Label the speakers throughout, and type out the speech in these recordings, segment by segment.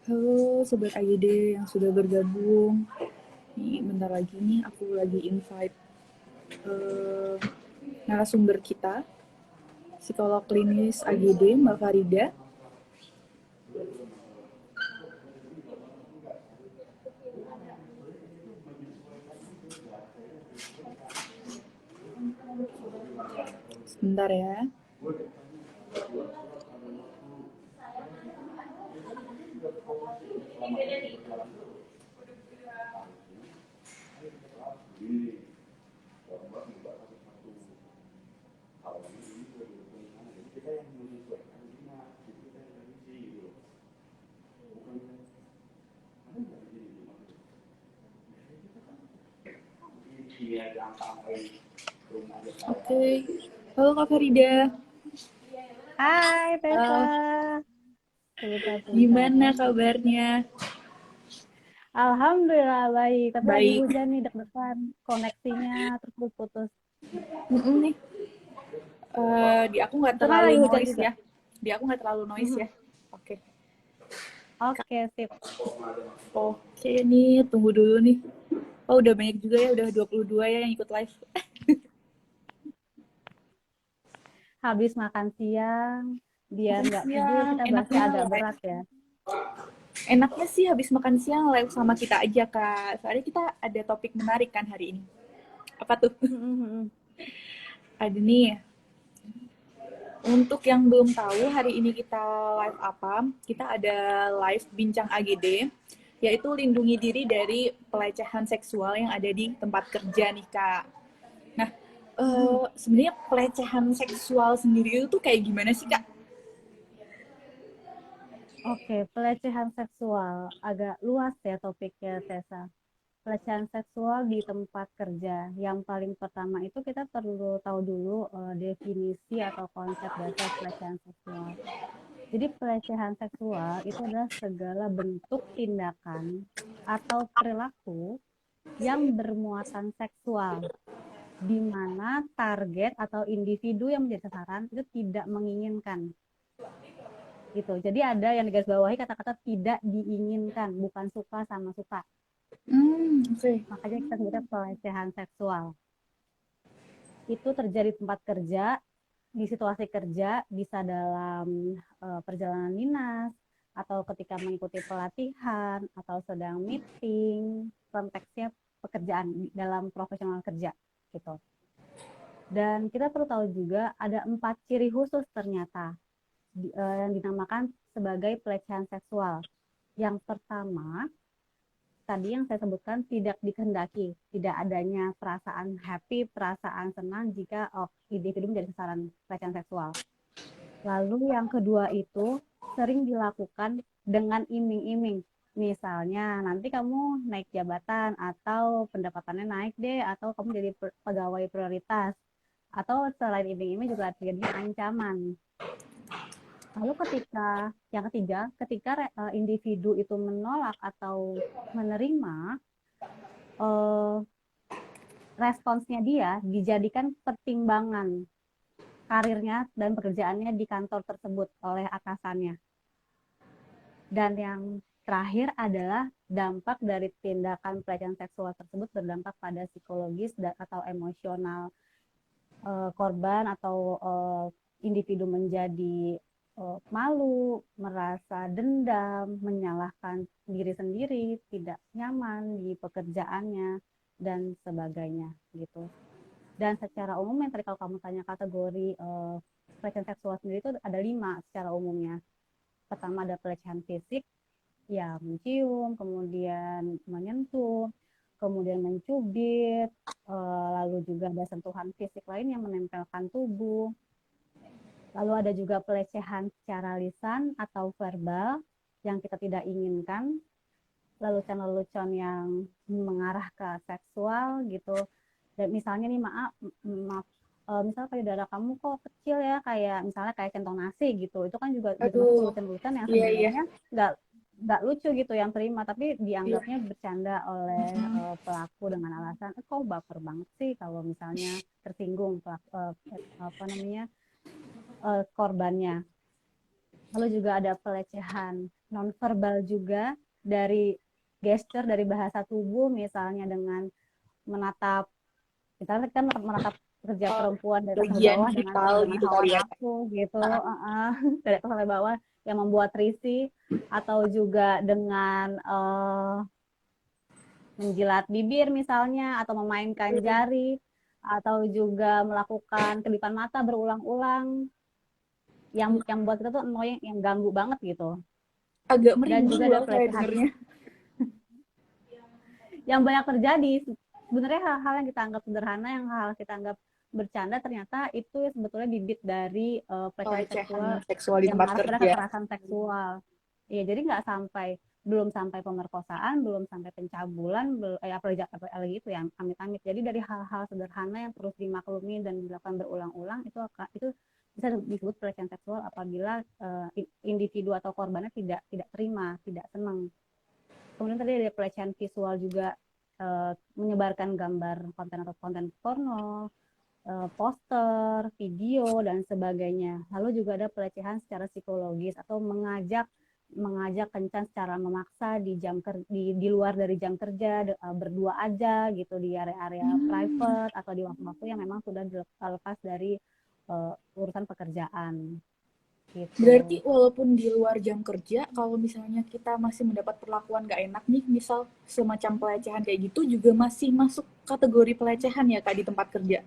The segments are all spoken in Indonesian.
Speaker 1: Halo Sobat AYD yang sudah bergabung. Nih, bentar lagi nih aku lagi invite eh, narasumber kita, psikolog klinis AGD, Mbak Farida. Sebentar ya. Oke. Halo Kak Farida.
Speaker 2: Hai Tessa,
Speaker 1: Eh,
Speaker 2: sebentar.
Speaker 1: Gimana kabarnya?
Speaker 2: Alhamdulillah baik, tapi lagi
Speaker 1: Baik.
Speaker 2: hujan nih deg-degan, koneksinya terus putus.
Speaker 1: Nih, di aku nggak
Speaker 2: Itu kan
Speaker 1: terlalu
Speaker 2: lagi hujan
Speaker 1: noise
Speaker 2: juga.
Speaker 1: ya. Di aku nggak terlalu noise
Speaker 2: Mhm.
Speaker 1: ya. Oke.
Speaker 2: Oke, sip.
Speaker 1: Oke nih, tunggu dulu nih. Oh, udah banyak juga ya, udah 22 ya yang ikut live.
Speaker 2: Habis makan siang, biar
Speaker 1: Makan
Speaker 2: nggak tidur
Speaker 1: siang,
Speaker 2: kita bahasnya
Speaker 1: enaknya
Speaker 2: agak
Speaker 1: live.
Speaker 2: berat ya.
Speaker 1: Enaknya sih habis makan siang live sama kita aja, Kak. Soalnya kita ada topik menarik kan hari ini. Apa tuh?
Speaker 2: Mhm.
Speaker 1: Ada nih, untuk yang belum tahu hari ini kita live apa, kita ada live Bincang AGD, yaitu lindungi diri dari pelecehan seksual yang ada di tempat kerja nih, Kak. Nah,
Speaker 2: Mhm.
Speaker 1: sebenarnya pelecehan seksual sendiri itu tuh kayak gimana sih, Kak?
Speaker 2: Oke, pelecehan seksual agak luas ya topiknya Tessa. Pelecehan seksual di tempat kerja. Yang paling pertama itu kita perlu tahu dulu definisi atau konsep dasar pelecehan seksual. Jadi pelecehan seksual itu adalah segala bentuk tindakan atau perilaku yang bermuatan seksual, di mana target atau individu yang menjadi sasaran itu tidak menginginkan. Gitu. Jadi ada yang digarisbawahi kata-kata tidak diinginkan, bukan suka sama suka.
Speaker 1: Oke.
Speaker 2: Makanya kita sebutnya pelecehan seksual. Itu terjadi di tempat kerja, di situasi kerja, bisa dalam perjalanan dinas, atau ketika mengikuti pelatihan, atau sedang meeting, konteksnya pekerjaan dalam profesional kerja gitu. Dan kita perlu tahu juga ada 4 ciri khusus ternyata yang dinamakan sebagai pelecehan seksual. Yang pertama, tadi yang saya sebutkan tidak dikehendaki, tidak adanya perasaan happy, perasaan senang jika individu menjadi sasaran pelecehan seksual. Lalu yang kedua itu sering dilakukan dengan iming-iming. Misalnya nanti kamu naik jabatan atau pendapatannya naik deh atau kamu jadi pegawai prioritas. Atau selain iming-iming juga terjadinya ancaman. Lalu yang ketiga, ketika individu itu menolak atau menerima eh, responsnya dia dijadikan pertimbangan karirnya dan pekerjaannya di kantor tersebut oleh atasannya. Dan yang terakhir adalah dampak dari tindakan pelecehan seksual tersebut berdampak pada psikologis atau emosional korban atau individu menjadi malu, merasa dendam, menyalahkan diri sendiri, tidak nyaman di pekerjaannya dan sebagainya gitu. Dan secara umum yang tadi kalau kamu tanya kategori pelecehan seksual sendiri itu ada 5 secara umumnya. Pertama ada pelecehan fisik, ya mencium, kemudian menyentuh, kemudian mencubit, lalu juga ada sentuhan fisik lain yang menempelkan tubuh. Lalu ada juga pelecehan secara lisan atau verbal yang kita tidak inginkan, lelucon-lelucon yang mengarah ke seksual gitu. Dan misalnya nih maaf misalnya payudara kamu kok kecil ya kayak misalnya kayak centong nasi gitu itu kan juga termasuk
Speaker 1: Aduh,
Speaker 2: lelucon-lelucon yang
Speaker 1: iya iya.
Speaker 2: sebenarnya nggak lucu gitu yang terima tapi
Speaker 1: Iya.
Speaker 2: dianggapnya bercanda oleh pelaku dengan alasan kok baper banget sih kalau misalnya tersinggung apa namanya korbannya. Lalu juga ada pelecehan nonverbal juga, dari gesture, dari bahasa tubuh, misalnya dengan menatap, misalnya kan menatap kerja
Speaker 1: Oh,
Speaker 2: perempuan dari atas sampai
Speaker 1: bagian
Speaker 2: bawah dengan
Speaker 1: vital
Speaker 2: penuh dengan
Speaker 1: gitu
Speaker 2: hawa
Speaker 1: kali ya.
Speaker 2: nafsu gitu, dari atas sampai bawah yang membuat risih, atau juga dengan menjilat bibir misalnya, atau memainkan jari, atau juga melakukan kedipan mata berulang-ulang, yang buat kita tuh annoying, yang ganggu banget gitu.
Speaker 1: Agak
Speaker 2: Dan
Speaker 1: merinding
Speaker 2: juga ada
Speaker 1: loh saya
Speaker 2: pelecehan
Speaker 1: dengernya.
Speaker 2: yang banyak terjadi. Sebenarnya hal-hal yang kita anggap sederhana, yang hal kita anggap bercanda, ternyata itu sebetulnya bibit dari pelecehan
Speaker 1: Pelecehan
Speaker 2: seksual
Speaker 1: seksual di
Speaker 2: yang
Speaker 1: tempat
Speaker 2: mengarah pada
Speaker 1: kerja.
Speaker 2: kekerasan seksual. Ya, jadi nggak sampai, belum sampai pemerkosaan, belum sampai pencabulan, apalagi itu yang amit-amit. Jadi dari hal-hal sederhana yang terus dimaklumi dan dilakukan berulang-ulang, itu bisa disebut pelecehan seksual apabila individu atau korbannya tidak terima, tidak senang. Kemudian tadi ada pelecehan visual juga, menyebarkan gambar konten atau konten porno, poster, video, dan sebagainya. Lalu juga ada pelecehan secara psikologis atau mengajak mengajak kencan secara memaksa di luar dari jam kerja, berdua aja gitu di area-area
Speaker 1: Hmm.
Speaker 2: private atau di waktu-waktu yang memang sudah lepas dari urusan pekerjaan
Speaker 1: Berarti
Speaker 2: gitu.
Speaker 1: walaupun di luar jam kerja, kalau misalnya kita masih mendapat perlakuan gak enak nih, misal semacam pelecehan kayak gitu, juga masih masuk kategori pelecehan ya Kak di tempat kerja?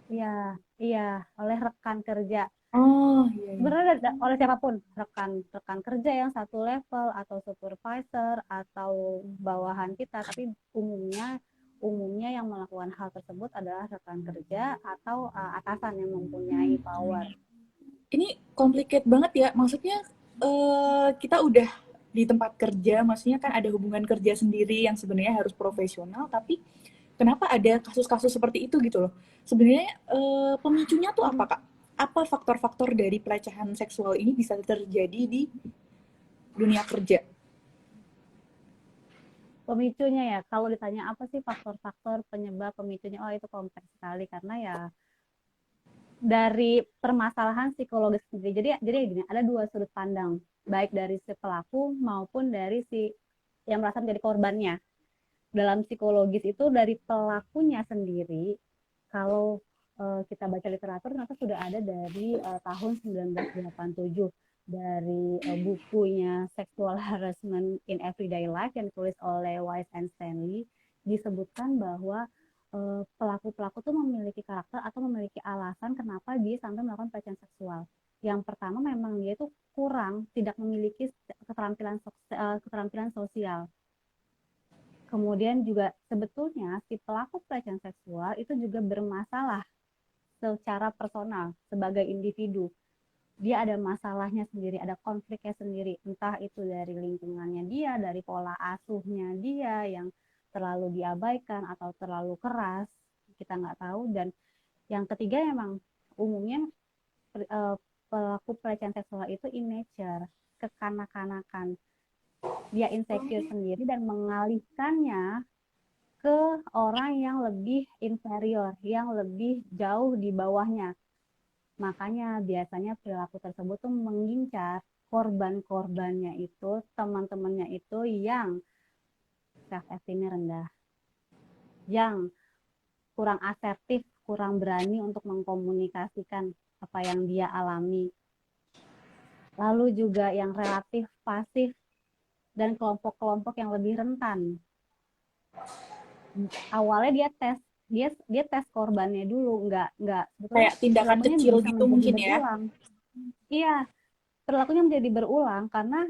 Speaker 2: Iya, iya, oleh rekan kerja.
Speaker 1: Oh, iya, iya.
Speaker 2: Sebenarnya oleh siapapun, rekan rekan kerja yang satu level, atau supervisor, atau bawahan kita, tapi umumnya umumnya yang melakukan hal tersebut adalah rekan kerja atau atasan yang mempunyai power.
Speaker 1: Ini complicated banget ya, maksudnya kita udah di tempat kerja, maksudnya kan ada hubungan kerja sendiri yang sebenarnya harus profesional, tapi kenapa ada kasus-kasus seperti itu gitu loh. Sebenarnya pemicunya tuh apa Kak? Apa faktor-faktor dari pelecehan seksual ini bisa terjadi di dunia kerja?
Speaker 2: Pemicunya ya, kalau ditanya apa sih faktor-faktor penyebab pemicunya, oh itu kompleks sekali, karena ya dari permasalahan psikologis sendiri. Jadi gini, ada dua sudut pandang, baik dari si pelaku maupun dari si yang merasa menjadi korbannya. Dalam psikologis itu, dari pelakunya sendiri, kalau kita baca literatur, ternyata sudah ada dari tahun 1987, dari bukunya Sexual Harassment in Everyday Life yang ditulis oleh Wise and Stanley. Disebutkan bahwa pelaku-pelaku tuh memiliki karakter atau memiliki alasan kenapa dia sampai melakukan pelecehan seksual. Yang pertama, memang dia itu kurang, tidak memiliki keterampilan sosial. Kemudian juga sebetulnya si pelaku pelecehan seksual itu juga bermasalah secara personal sebagai individu. Dia ada masalahnya sendiri, ada konfliknya sendiri, entah itu dari lingkungannya dia, dari pola asuhnya dia yang terlalu diabaikan atau terlalu keras, kita nggak tahu. Dan yang ketiga, memang umumnya pelaku pelecehan seksual itu immature, kekanak-kanakan. Dia insecure sendiri dan mengalihkannya ke orang yang lebih inferior, yang lebih jauh di bawahnya. Makanya biasanya perilaku tersebut tuh mengincar korban-korbannya itu, teman-temannya itu yang self esteemnya rendah, yang kurang asertif, kurang berani untuk mengkomunikasikan apa yang dia alami. Lalu juga yang relatif pasif, dan kelompok-kelompok yang lebih rentan. Awalnya dia tes korbannya dulu, nggak sebetulnya
Speaker 1: Kayak tindakan
Speaker 2: perilakunya
Speaker 1: kecil
Speaker 2: bisa
Speaker 1: gitu
Speaker 2: menjadi
Speaker 1: mungkin ya?
Speaker 2: berulang. Iya, perilakunya menjadi berulang karena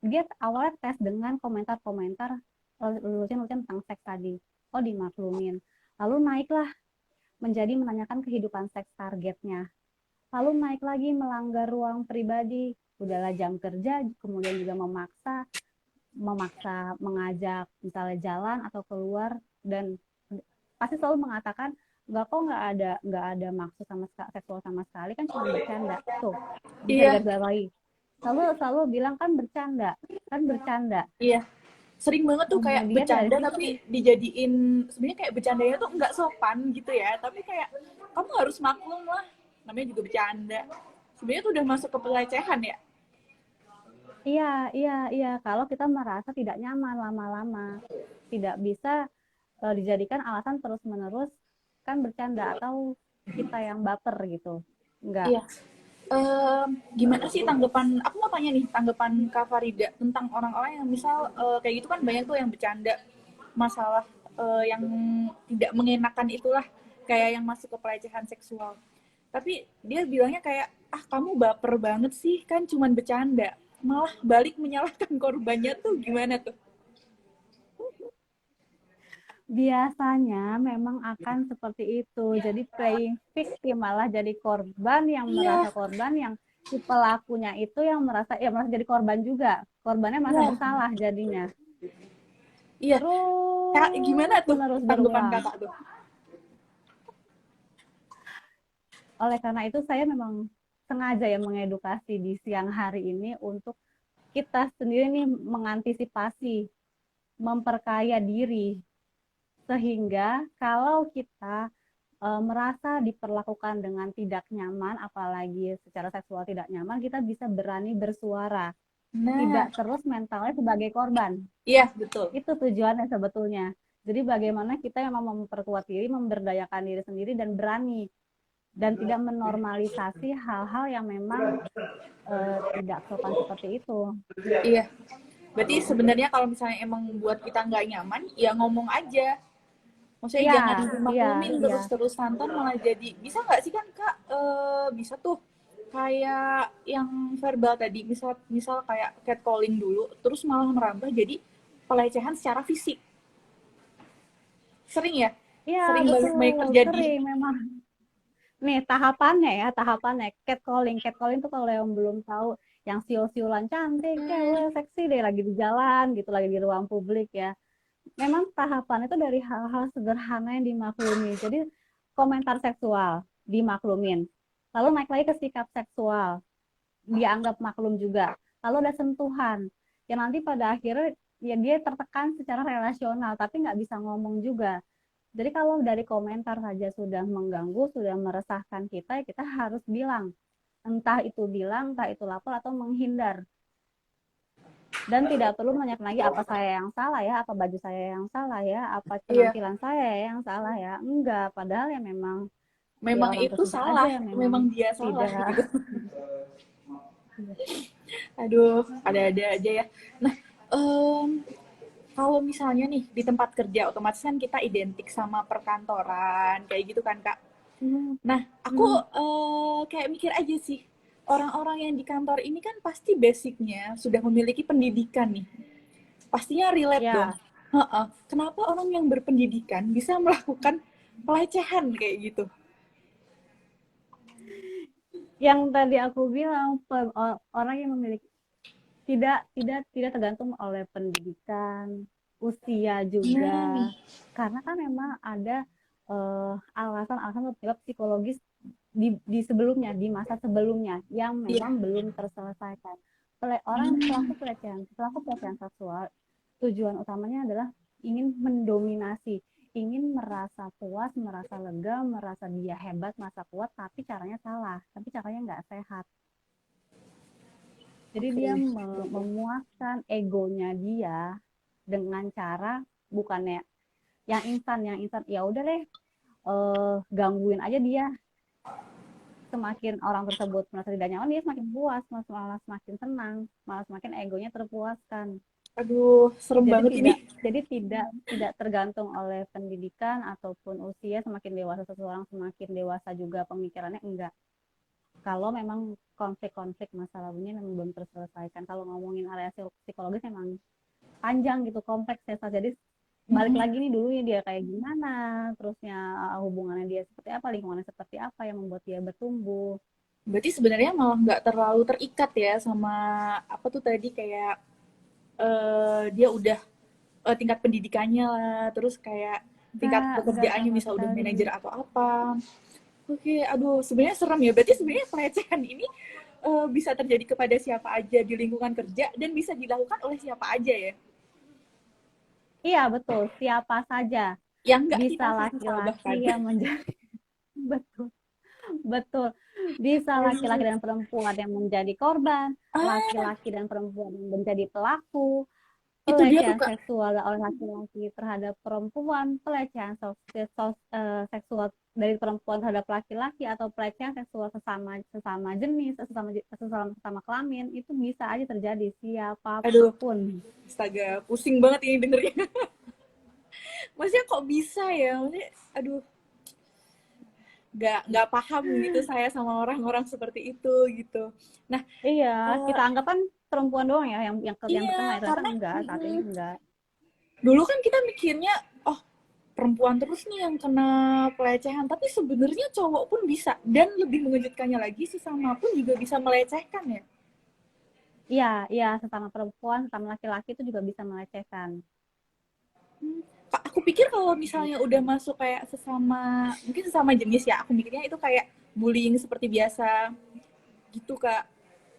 Speaker 2: dia awalnya tes dengan komentar-komentar, lucuan-lucuan tentang seks tadi. Oh, dimaklumin. Lalu naiklah menjadi menanyakan kehidupan seks targetnya. Lalu naik lagi melanggar ruang pribadi. Udahlah jam kerja, kemudian juga memaksa memaksa mengajak misalnya jalan atau keluar, dan pasti selalu mengatakan nggak ada maksud sama seksual sama sekali, kan cuma bercanda tuh, bisa
Speaker 1: Iya,
Speaker 2: digarisbawahi, selalu selalu bilang kan bercanda.
Speaker 1: iya. Sering banget tuh kayak
Speaker 2: Kemudian dari
Speaker 1: bercanda
Speaker 2: situ,
Speaker 1: tapi dijadiin sebenarnya kayak bercandanya tuh nggak sopan gitu ya. Tapi kayak kamu harus maklum lah, namanya juga bercanda. Sebenarnya tuh udah masuk ke pelecehan ya.
Speaker 2: Iya, iya, iya. Kalau kita merasa tidak nyaman lama-lama, tidak bisa dijadikan alasan terus-menerus kan bercanda atau kita yang baper gitu. Enggak.
Speaker 1: Iya. Gimana sih tanggapan, aku mau tanya nih, tanggapan Kak Farida tentang orang-orang yang misal kayak gitu kan banyak tuh yang bercanda masalah yang tidak mengenakan itulah, kayak yang masuk ke pelecehan seksual. Tapi dia bilangnya kayak, ah kamu baper banget sih, kan cuman bercanda. Malah balik menyalahkan korbannya tuh gimana tuh?
Speaker 2: Biasanya memang akan seperti itu. Jadi playing victim malah jadi korban yang merasa
Speaker 1: Iya,
Speaker 2: korban yang si pelakunya itu yang merasa ya merasa jadi korban juga. Korbannya merasa
Speaker 1: iya,
Speaker 2: bersalah jadinya.
Speaker 1: iya. Kak, gimana
Speaker 2: Terus
Speaker 1: tuh
Speaker 2: menerus
Speaker 1: tanggapan
Speaker 2: berulang.
Speaker 1: kakak tuh?
Speaker 2: Oleh karena itu saya memang sengaja ya mengedukasi di siang hari ini untuk kita sendiri nih mengantisipasi, memperkaya diri sehingga kalau kita merasa diperlakukan dengan tidak nyaman, apalagi secara seksual tidak nyaman, kita bisa berani bersuara, tidak
Speaker 1: Nah,
Speaker 2: terus mentalnya sebagai korban.
Speaker 1: iya betul.
Speaker 2: Itu tujuannya sebetulnya. Jadi bagaimana kita memang memperkuat diri, memberdayakan diri sendiri dan berani dan tidak menormalisasi hal-hal yang memang tidak sopan seperti itu.
Speaker 1: Iya. Berarti sebenarnya kalau misalnya emang buat kita nggak nyaman, ya ngomong aja. Maksudnya
Speaker 2: Iya,
Speaker 1: jangan
Speaker 2: iya,
Speaker 1: dimaklumin
Speaker 2: iya.
Speaker 1: terus-terusan, ntar malah jadi bisa nggak sih kan kak? Bisa tuh kayak yang verbal tadi, misal misal kayak catcalling dulu, terus malah merambah jadi pelecehan secara fisik. Sering ya?
Speaker 2: Iya,
Speaker 1: Sering banget banyak
Speaker 2: betul.
Speaker 1: terjadi.
Speaker 2: Sering memang. Nih, tahapannya. Catcalling. Catcalling tuh kalau yang belum tahu, yang siul-siulan cantik,
Speaker 1: Hmm,
Speaker 2: cewek, seksi deh lagi di jalan gitu, lagi di ruang publik ya. Memang tahapan itu dari hal-hal sederhana yang dimaklumi. Jadi komentar seksual dimaklumin. Lalu naik lagi ke sikap seksual, dianggap maklum juga. Lalu ada sentuhan, yang nanti pada akhirnya ya dia tertekan secara relasional, tapi nggak bisa ngomong juga. Jadi kalau dari komentar saja sudah mengganggu, sudah meresahkan kita, ya kita harus bilang. Bilang, entah itu lapor atau menghindar. Dan tidak perlu banyak lagi apa saya yang salah ya, apa baju saya yang salah ya, apa
Speaker 1: iya.
Speaker 2: penampilan saya yang salah ya. Enggak, padahal ya memang ya
Speaker 1: Memang
Speaker 2: orang
Speaker 1: itu
Speaker 2: tersebut aja
Speaker 1: salah,
Speaker 2: yang memang
Speaker 1: memang dia salah
Speaker 2: tidak.
Speaker 1: gitu. Aduh, ada-ada aja ya. Nah, kalau misalnya nih di tempat kerja, otomatis kan kita identik sama perkantoran, kayak gitu kan Kak.
Speaker 2: Hmm,
Speaker 1: Nah, aku
Speaker 2: hmm,
Speaker 1: kayak mikir aja sih, orang-orang yang di kantor ini kan pasti basicnya sudah memiliki pendidikan nih. Pastinya relate dong.
Speaker 2: ya,
Speaker 1: Heeh. Kenapa orang yang berpendidikan bisa melakukan pelecehan kayak gitu?
Speaker 2: yang tadi aku bilang orang yang memiliki tidak tergantung oleh pendidikan, usia
Speaker 1: Nah,
Speaker 2: juga. Karena kan memang ada alasan-alasan penyebab psikologis di sebelumnya, di masa sebelumnya yang
Speaker 1: iya.
Speaker 2: memang belum terselesaikan. Pelaku pelecehan seksual tujuan utamanya adalah ingin mendominasi, ingin merasa puas, merasa lega, merasa dia hebat, merasa kuat, tapi caranya salah, tapi caranya nggak sehat. Jadi
Speaker 1: Oke.
Speaker 2: dia memuaskan egonya dia dengan cara bukannya yang instan ya udah deh gangguin aja dia, semakin orang tersebut merasa tidak nyaman dia semakin puas, malah semakin senang, malah semakin egonya terpuaskan.
Speaker 1: Aduh, serem
Speaker 2: Jadi
Speaker 1: banget ini.
Speaker 2: tidak jadi tidak tidak tergantung oleh pendidikan ataupun usia, semakin dewasa seseorang semakin dewasa juga pemikirannya enggak. Kalau memang konflik-konflik masa lalunya memang belum terselesaikan. Kalau ngomongin area psikologis memang panjang gitu, kompleks ya. Jadi balik
Speaker 1: Mm-mm.
Speaker 2: lagi nih dulu ya dia kayak gimana, terusnya hubungannya dia seperti apa, lingkungannya seperti apa yang membuat dia bertumbuh.
Speaker 1: Berarti sebenarnya malah nggak terlalu terikat ya sama apa tuh tadi kayak dia udah tingkat pendidikannya lah, terus kayak tingkat
Speaker 2: Enggak
Speaker 1: pekerjaannya
Speaker 2: sama
Speaker 1: misal udah
Speaker 2: sekali.
Speaker 1: manajer atau apa. Oke, aduh sebenarnya serem ya. Berarti sebenarnya pelecehan ini bisa terjadi kepada siapa aja di lingkungan kerja dan bisa dilakukan oleh siapa aja ya.
Speaker 2: Iya betul, siapa saja.
Speaker 1: Yang nggak
Speaker 2: Bisa
Speaker 1: kita sangka
Speaker 2: laki-laki
Speaker 1: bahkan.
Speaker 2: yang menjadi betul. Betul. Bisa laki-laki dan perempuan yang menjadi korban,
Speaker 1: Ah,
Speaker 2: laki-laki dan perempuan yang menjadi pelaku,
Speaker 1: itu dia tuh
Speaker 2: pelecehan
Speaker 1: Kak.
Speaker 2: seksual oleh laki-laki terhadap perempuan, pelecehan seksual dari perempuan terhadap laki-laki, atau pelecehan seksual sesama sesama jenis, sesama kelamin, itu bisa aja terjadi
Speaker 1: Aduh,
Speaker 2: siapapun.
Speaker 1: astaga, pusing banget ini dengernya. Maksudnya kok bisa ya? Maksudnya, aduh, nggak paham gitu saya sama orang-orang seperti itu gitu. Nah,
Speaker 2: Iya,
Speaker 1: eh,
Speaker 2: kita anggap kan perempuan doang ya yang
Speaker 1: iya
Speaker 2: terkena, ya ternyata
Speaker 1: karena
Speaker 2: enggak, saat ini enggak.
Speaker 1: dulu kan kita mikirnya, oh perempuan terus nih yang kena pelecehan, tapi sebenarnya cowok pun bisa, dan lebih mengejutkannya lagi sesama pun juga bisa melecehkan ya.
Speaker 2: Iya, iya, sesama perempuan, sesama laki-laki itu juga bisa melecehkan.
Speaker 1: Hmm, Kak, aku pikir kalau misalnya udah masuk kayak sesama, mungkin sesama jenis ya, aku mikirnya itu kayak bullying seperti biasa gitu Kak.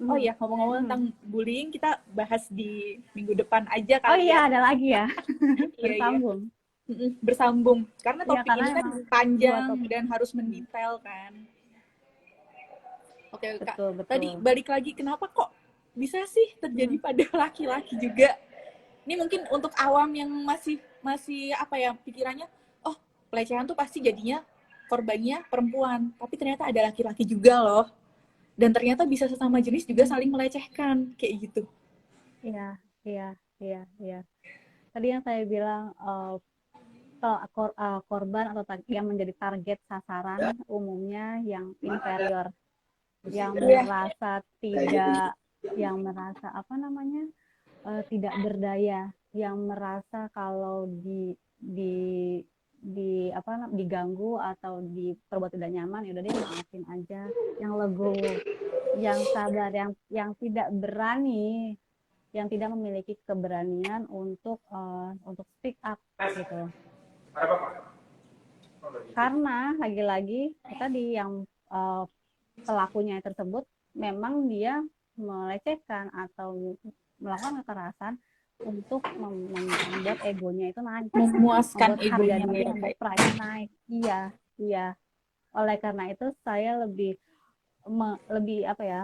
Speaker 1: Oh
Speaker 2: Mhm,
Speaker 1: iya, ngomong-ngomong
Speaker 2: mhm.
Speaker 1: tentang bullying, kita bahas di minggu depan aja
Speaker 2: Oh
Speaker 1: kali
Speaker 2: iya,
Speaker 1: ya.
Speaker 2: ada lagi ya,
Speaker 1: Iya, iya.
Speaker 2: bersambung.
Speaker 1: Bersambung. Karena
Speaker 2: Iya,
Speaker 1: topik
Speaker 2: karena
Speaker 1: ini kan
Speaker 2: emang dua
Speaker 1: panjang
Speaker 2: topik.
Speaker 1: dan harus mendetail kan. Oke, Kak.
Speaker 2: Betul,
Speaker 1: Tadi
Speaker 2: betul.
Speaker 1: balik lagi, kenapa kok bisa sih terjadi
Speaker 2: Mhm.
Speaker 1: pada laki-laki juga? Ini mungkin untuk awam yang masih masih apa ya pikirannya, oh pelecehan tuh pasti jadinya korbannya perempuan, tapi ternyata ada laki-laki juga loh. Dan ternyata bisa sesama jenis juga
Speaker 2: Mhm.
Speaker 1: saling melecehkan kayak gitu.
Speaker 2: Iya, iya, iya, iya. Tadi yang saya bilang, korban atau yang menjadi target sasaran umumnya yang inferior, yang
Speaker 1: Iya,
Speaker 2: merasa tidak, yang merasa apa namanya, tidak berdaya, yang merasa kalau di diganggu atau diperbuat tidak nyaman, ya udah deh maafin aja, yang legowo, yang sabar, yang tidak memiliki keberanian untuk speak up gitu. Karena lagi-lagi tadi yang uh, pelakunya tersebut memang dia melecehkan atau melakukan kekerasan untuk membuat egonya itu naik,
Speaker 1: memuaskan
Speaker 2: membuat harga
Speaker 1: egonya
Speaker 2: diri,
Speaker 1: ya
Speaker 2: membuat
Speaker 1: kayak.
Speaker 2: pride-nya naik. Iya, iya. Oleh karena itu saya lebih apa ya,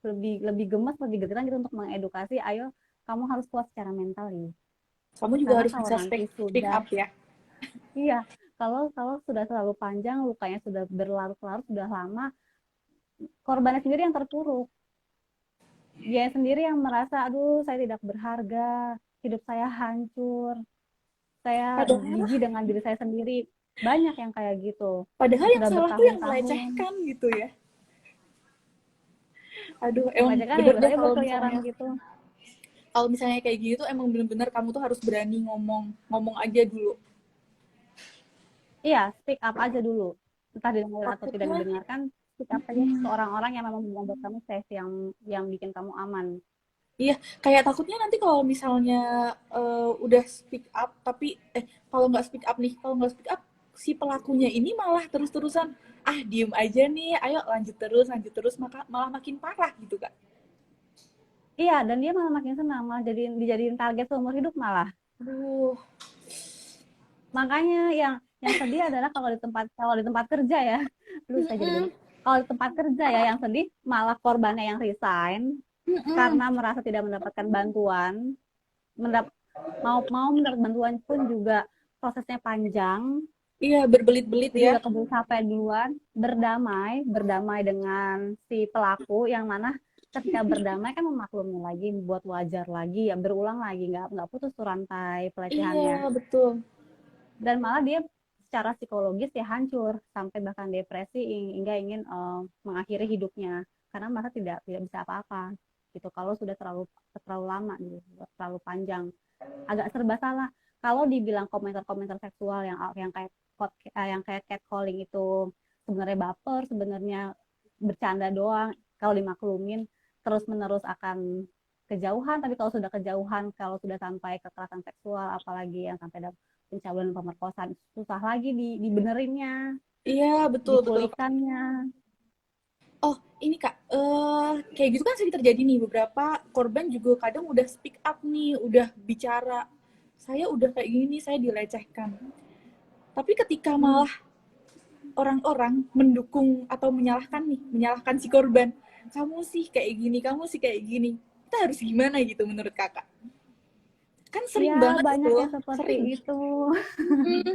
Speaker 2: lebih lebih gemes, lebih gegeran gitu untuk mengedukasi, ayo kamu harus kuat secara mental ya.
Speaker 1: Kamu juga
Speaker 2: Karena
Speaker 1: harus
Speaker 2: kalau
Speaker 1: bisa
Speaker 2: nanti
Speaker 1: speak
Speaker 2: sudah,
Speaker 1: up ya.
Speaker 2: iya, kalau kalau sudah terlalu panjang, lukanya sudah berlarut-larut, sudah lama, korbannya sendiri yang terpuruk. Dia sendiri yang merasa, aduh saya tidak berharga, hidup saya hancur, saya
Speaker 1: Padahal
Speaker 2: jijik dengan diri saya sendiri. Banyak yang kayak gitu,
Speaker 1: padahal
Speaker 2: yang
Speaker 1: yang
Speaker 2: sudah
Speaker 1: salah tuh yang
Speaker 2: bertahun-tahun.
Speaker 1: melecehkan gitu ya. Aduh,
Speaker 2: Yang
Speaker 1: emang
Speaker 2: melecehkan ya
Speaker 1: bener
Speaker 2: udah
Speaker 1: deh
Speaker 2: aja berkeliaran gitu.
Speaker 1: kalau misalnya kayak gitu emang bener-bener kamu tuh harus berani ngomong ngomong aja dulu.
Speaker 2: Iya, speak up aja dulu. Entah didengar atau tidak
Speaker 1: Takutnya,
Speaker 2: didengarkan, speak up aja ke orang-orang yang memang membuat kamu safe, yang bikin kamu aman.
Speaker 1: iya, kayak takutnya nanti kalau misalnya udah speak up tapi kalau nggak speak up nih, kalau nggak speak up si pelakunya ini malah terus-terusan ah diem aja nih, ayo lanjut terus maka malah makin parah gitu kak.
Speaker 2: Iya, dan dia malah makin senang, malah dijadiin target seumur hidup malah.
Speaker 1: Aduh,
Speaker 2: Makanya yang sedih adalah kalau di tempat kerja ya. Lu saya jadi
Speaker 1: mm-mm,
Speaker 2: bingung. Kalau di tempat kerja ya, yang sedih malah korbannya yang resign
Speaker 1: mm-mm.
Speaker 2: karena merasa tidak mendapatkan bantuan, mendap, mau mendapat bantuan pun juga prosesnya panjang,
Speaker 1: Iya berbelit-belit
Speaker 2: jadi
Speaker 1: ya.
Speaker 2: udah keburu capek duluan, berdamai dengan si pelaku, yang mana ketika berdamai kan memaklumi lagi, buat wajar lagi, ya berulang lagi, nggak putus tuh rantai pelecehannya.
Speaker 1: Iya betul.
Speaker 2: Dan malah dia secara psikologis ya hancur, sampai bahkan depresi hingga ingin mengakhiri hidupnya karena merasa tidak tidak bisa apa-apa gitu, kalau sudah terlalu terlalu lama gitu, terlalu panjang. Agak serba salah kalau dibilang komentar-komentar seksual yang kayak catcalling itu sebenarnya baper, sebenarnya bercanda doang, kalau dimaklumin terus menerus akan kejauhan. Tapi kalau sudah kejauhan, kalau sudah sampai kekerasan seksual, apalagi yang sampai ada pencabulan, pemerkosaan, susah lagi dibenerinnya,
Speaker 1: Iya betul betul.
Speaker 2: dipulihkannya.
Speaker 1: Oh, ini Kak, kayak gitu kan sering terjadi nih, beberapa korban juga kadang udah speak up nih, udah bicara, "Saya udah kayak gini, saya dilecehkan." Tapi ketika
Speaker 2: Hmm.
Speaker 1: malah orang-orang mendukung atau menyalahkan si korban. Kamu sih kayak gini, kamu sih kayak gini. Kita harus gimana gitu menurut kakak? Kan
Speaker 2: Iya,
Speaker 1: sering banget
Speaker 2: banyak
Speaker 1: itu,
Speaker 2: yang seperti
Speaker 1: sering.
Speaker 2: itu.
Speaker 1: Mm-mm.